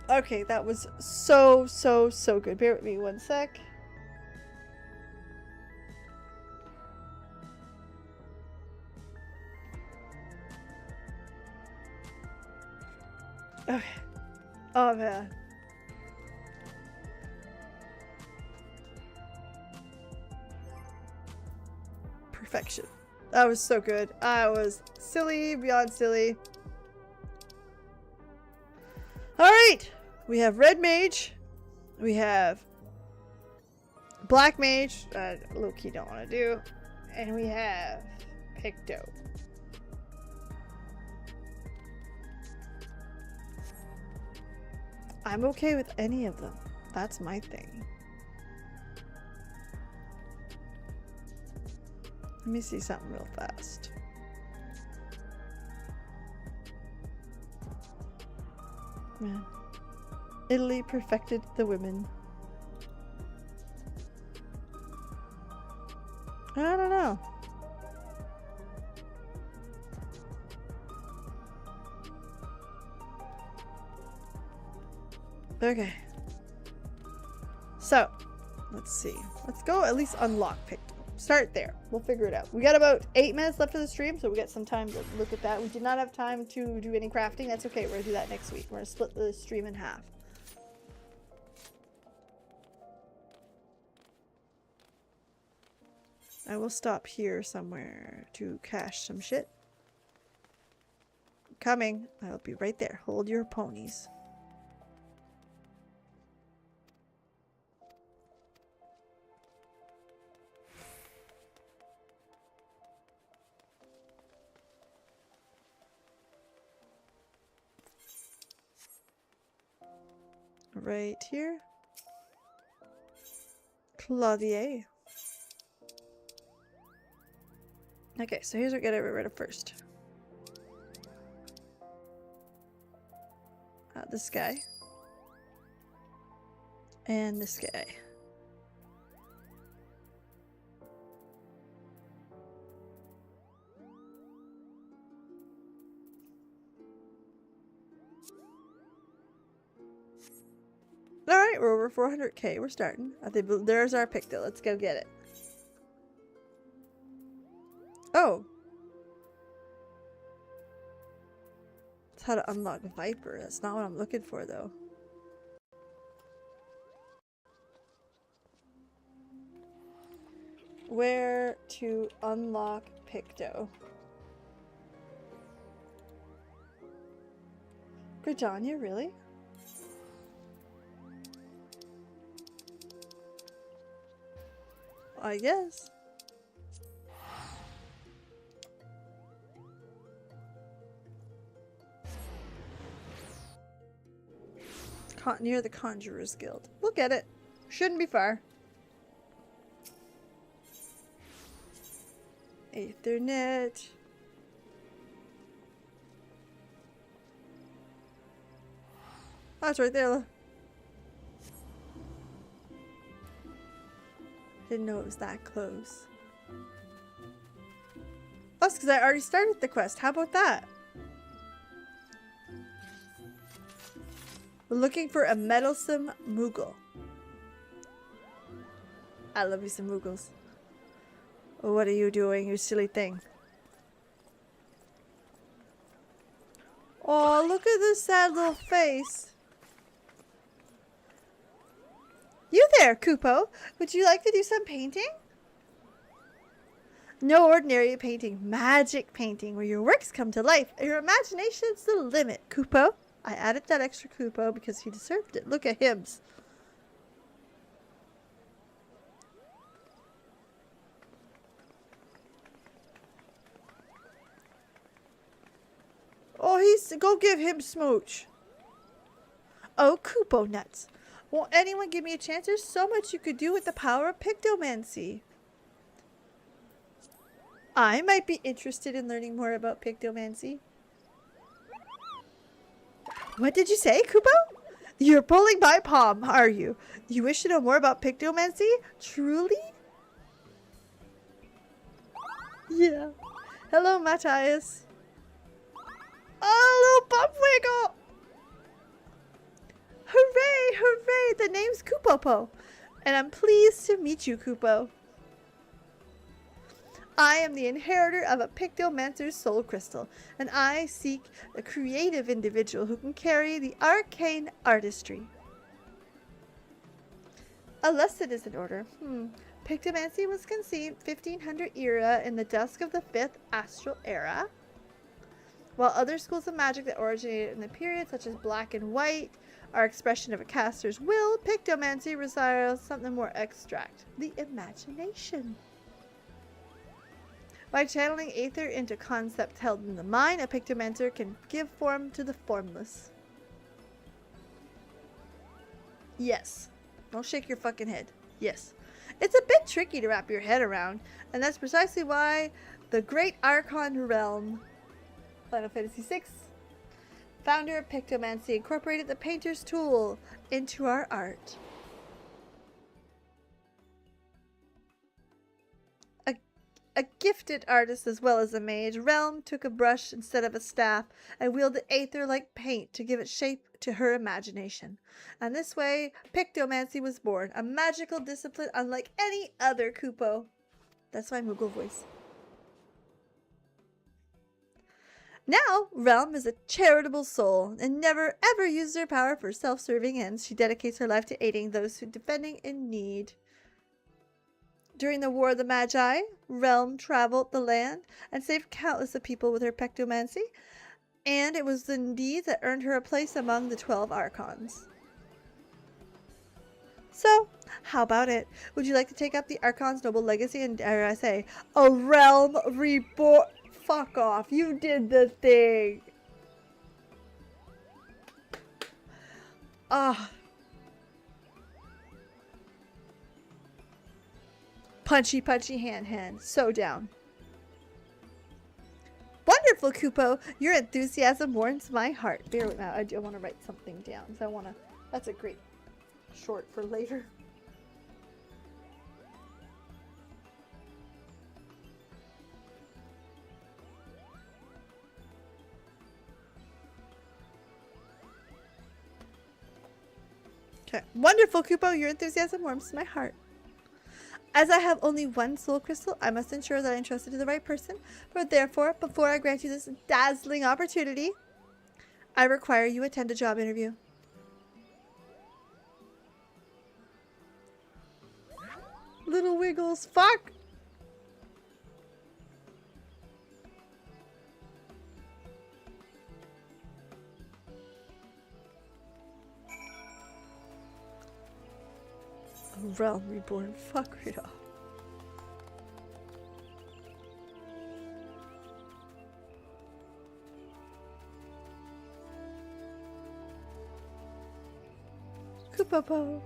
Okay, that was so good. Bear with me one sec. Okay. Oh man. perfection. That was so good. I was silly beyond silly. Alright! We have red mage. We have black mage. Low-key don't want to do. And we have Picto. I'm okay with any of them. That's my thing. Let me see something real fast. Man. Italy perfected the women. I don't know. Okay. So, let's see. Let's go at least unlock Picto. Start there. We'll figure it out. We got about 8 minutes left of the stream, so we got some time to look at that. We did not have time to do any crafting. That's okay. We're going to do that next week. We're going to split the stream in half. I will stop here somewhere to cache some shit. Coming. I'll be right there. Hold your ponies. Right here. Clavier. Okay, so here's what we gotta get rid of first. This guy. And this guy. Alright, we're over 400k. We're starting. I think there's our Picto. Let's go get it. Oh. That's how to unlock Viper. That's not what I'm looking for, though. Where to unlock Picto? Britannia, really? I guess. Near the Conjurer's Guild. We'll get it. Shouldn't be far. Ethernet. Oh, it's right there. Didn't know it was that close. That's because I already started the quest. How about that? We're looking for a meddlesome Moogle. I love you some Moogles. What are you doing, you silly thing? Oh, look at this sad little face. You there, Kupo. Would you like to do some painting? No ordinary painting. Magic painting, where your works come to life. Your imagination's the limit, Kupo. I added that extra Kupo because he deserved it. Look at him. Oh, go give him smooch. Oh, Kupo nuts. Won't anyone give me a chance? There's so much you could do with the power of Pictomancy. I might be interested in learning more about Pictomancy. What did you say, Kupo? You're pulling my palm, are you? You wish to know more about Pictomancy? Truly? Yeah. Hello, Matthias. Oh, little bump wiggle! Hooray, hooray! The name's Kupopo. And I'm pleased to meet you, Kupo. I am the inheritor of a Pictomancer's soul crystal, and I seek a creative individual who can carry the arcane artistry. A lesson is in order. Pictomancy was conceived 1500 era in the dusk of the 5th astral era. While other schools of magic that originated in the period, such as black and white, are expression of a caster's will, Pictomancy resides something more abstract, the imagination. By channeling aether into concepts held in the mind, a Pictomancer can give form to the formless. Yes. Don't shake your fucking head. Yes. It's a bit tricky to wrap your head around, and that's precisely why the Great Archon Realm, Final Fantasy VI, founder of Pictomancy, incorporated the painter's tool into our art. A gifted artist as well as a mage, Realm took a brush instead of a staff and wielded aether like paint to give it shape to her imagination. And this way, Pictomancy was born, a magical discipline unlike any other, Kupo. That's my Moogle voice. Now, Realm is a charitable soul and never ever uses her power for self-serving ends. She dedicates her life to aiding those who are defending in need. During the War of the Magi, Realm traveled the land and saved countless of people with her Pictomancy, and it was the deed that earned her a place among the 12 Archons. So, how about it? Would you like to take up the Archon's noble legacy and, dare I say, a Realm reborn? Fuck off, you did the thing! Ah. Punchy, punchy, hand. So down. Wonderful, Kupo. Your enthusiasm warms my heart. Bear with me. I do want to write something down. So I want to... That's a great short for later. Okay. Wonderful, Kupo. Your enthusiasm warms my heart. As I have only one soul crystal, I must ensure that I entrust it to the right person. But therefore, before I grant you this dazzling opportunity, I require you attend a job interview. Little wiggles, fuck! Realm reborn, fuck it off. Kupopo.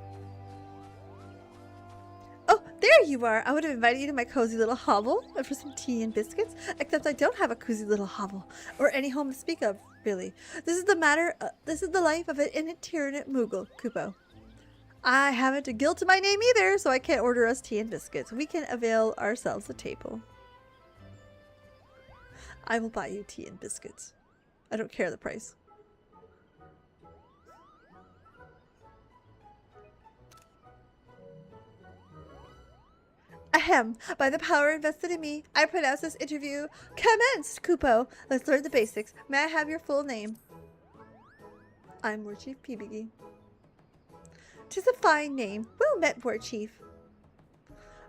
Oh, there you are. I would have invited you to my cozy little hovel for some tea and biscuits, except I don't have a cozy little hovel or any home to speak of, really. This is the life of an itinerant Moogle, Kupo. I haven't a guild to my name either, so I can't order us tea and biscuits. We can avail ourselves a table. I will buy you tea and biscuits. I don't care the price. Ahem. By the power invested in me, I pronounce this interview commenced, Kupo. Let's learn the basics. May I have your full name? I'm War Chief Peabody. 'Tis a fine name. Well met, War Chief.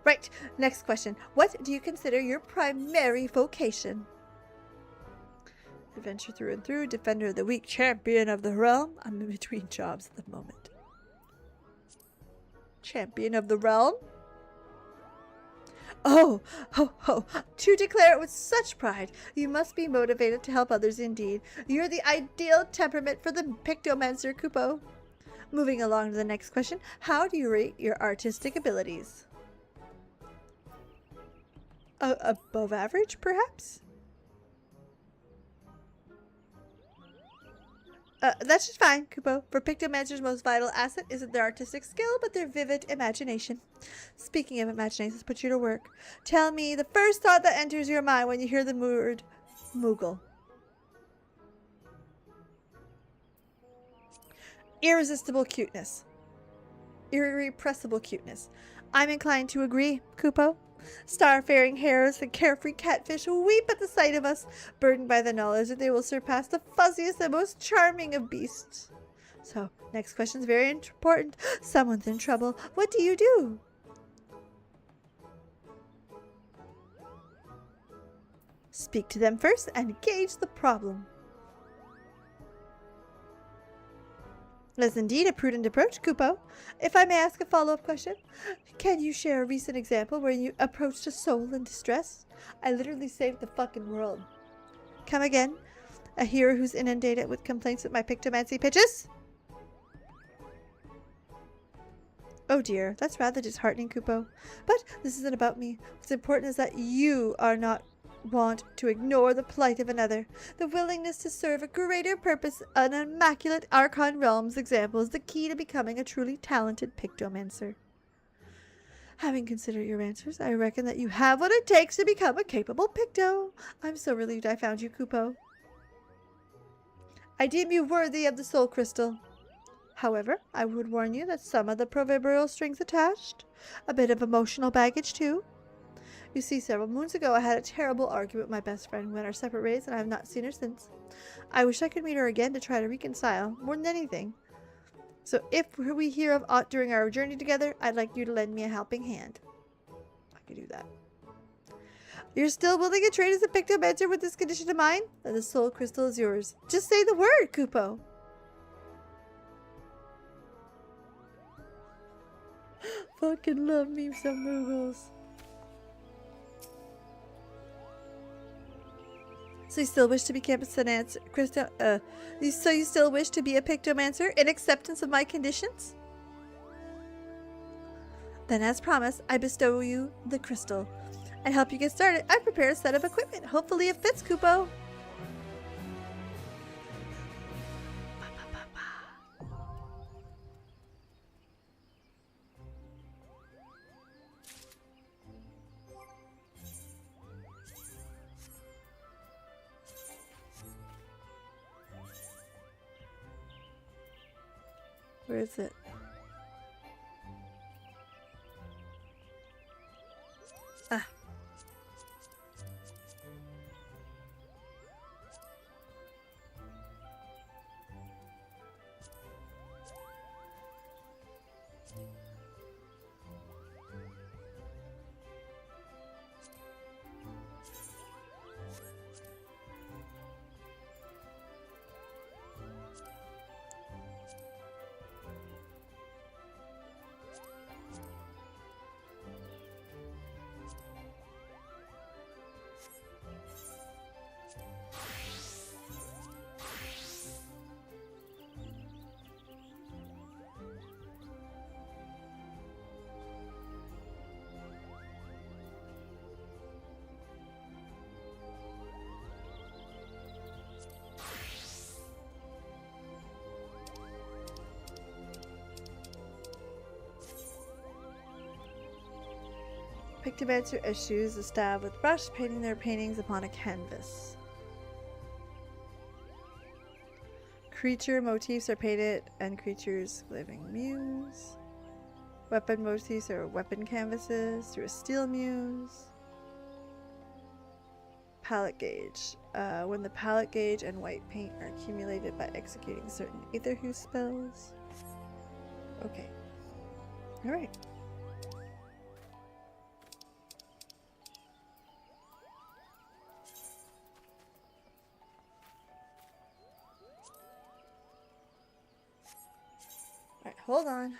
Right, next question. What do you consider your primary vocation? Adventure through and through, defender of the weak, champion of the realm. I'm in between jobs at the moment. Champion of the realm? Oh, ho, ho. To declare it with such pride, you must be motivated to help others indeed. You're the ideal temperament for the Pictomancer, Kupo. Moving along to the next question. How do you rate your artistic abilities? Above average, perhaps? That's just fine, Kupo. For Pictomancer's most vital asset isn't their artistic skill, but their vivid imagination. Speaking of imagination, let's put you to work. Tell me the first thought that enters your mind when you hear the word Moogle. Irresistible cuteness. Irrepressible cuteness. I'm inclined to agree, Kupo. Starfaring hares and carefree catfish weep at the sight of us, burdened by the knowledge that they will surpass the fuzziest and most charming of beasts. So, next question is very important. Someone's in trouble. What do you do? Speak to them first and gauge the problem. That's indeed a prudent approach, Kupo. If I may ask a follow-up question, can you share a recent example where you approached a soul in distress? I literally saved the fucking world. Come again? A hero who's inundated with complaints with my pictomancy pitches? Oh dear, that's rather disheartening, Kupo. But this isn't about me. What's important is that you are not want to ignore the plight of another. The willingness to serve a greater purpose, an immaculate Archon Realms example is the key to becoming a truly talented pictomancer. Having considered your answers, I reckon that you have what it takes to become a capable picto. I'm so relieved I found you, Kupo. I deem you worthy of the soul crystal. However, I would warn you that some of the proverbial strings attached, a bit of emotional baggage too. You see, several moons ago I had a terrible argument with my best friend who went our separate ways, and I have not seen her since. I wish I could meet her again to try to reconcile, more than anything. So if we hear of aught during our journey together, I'd like you to lend me a helping hand. I could do that. You're still willing to trade as a pictomancer with this condition in mind? Then the soul crystal is yours. Just say the word, Kupo. Fucking love me some Moogles. So you still wish to become a so you still wish to be a pictomancer in acceptance of my conditions? Then as promised, I bestow you the crystal. And help you get started, I've prepared a set of equipment. Hopefully it fits, Kupo. Where is it? Ah. Pictomancer eschews a stab with brush, painting their paintings upon a canvas. Creature motifs are painted and creatures living muse. Weapon motifs are weapon canvases through a steel muse. Palette gauge. When the palette gauge and white paint are accumulated by executing certain Aetherhue spells. Okay. Alright. Alright, hold on.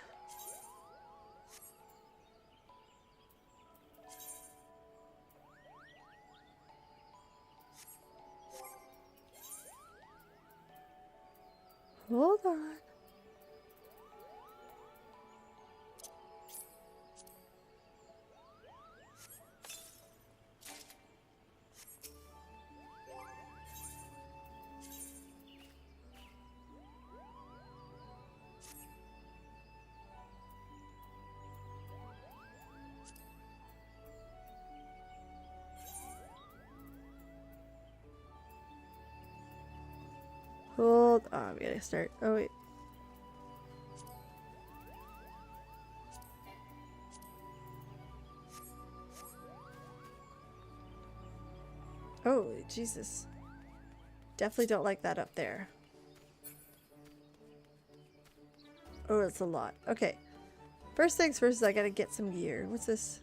Hold on. Hold on, we gotta start. Oh, wait. Oh, Jesus. Definitely don't like that up there. Oh, it's a lot. Okay. First things first, I gotta get some gear. What's this?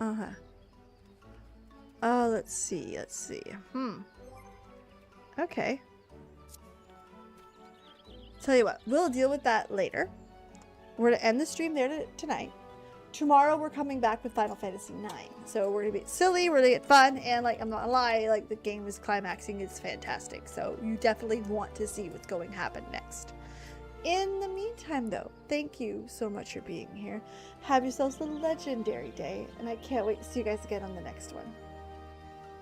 Uh-huh. Oh, let's see. Okay. Tell you what, we'll deal with that later. We're gonna end the stream there tonight. Tomorrow we're coming back with Final Fantasy IX. So we're gonna be silly, we're gonna get fun, and like I'm not gonna lie, like the game is climaxing, it's fantastic. So you definitely want to see what's going to happen next. In the meantime though, thank you so much for being here. Have yourselves a legendary day, and I can't wait to see you guys again on the next one.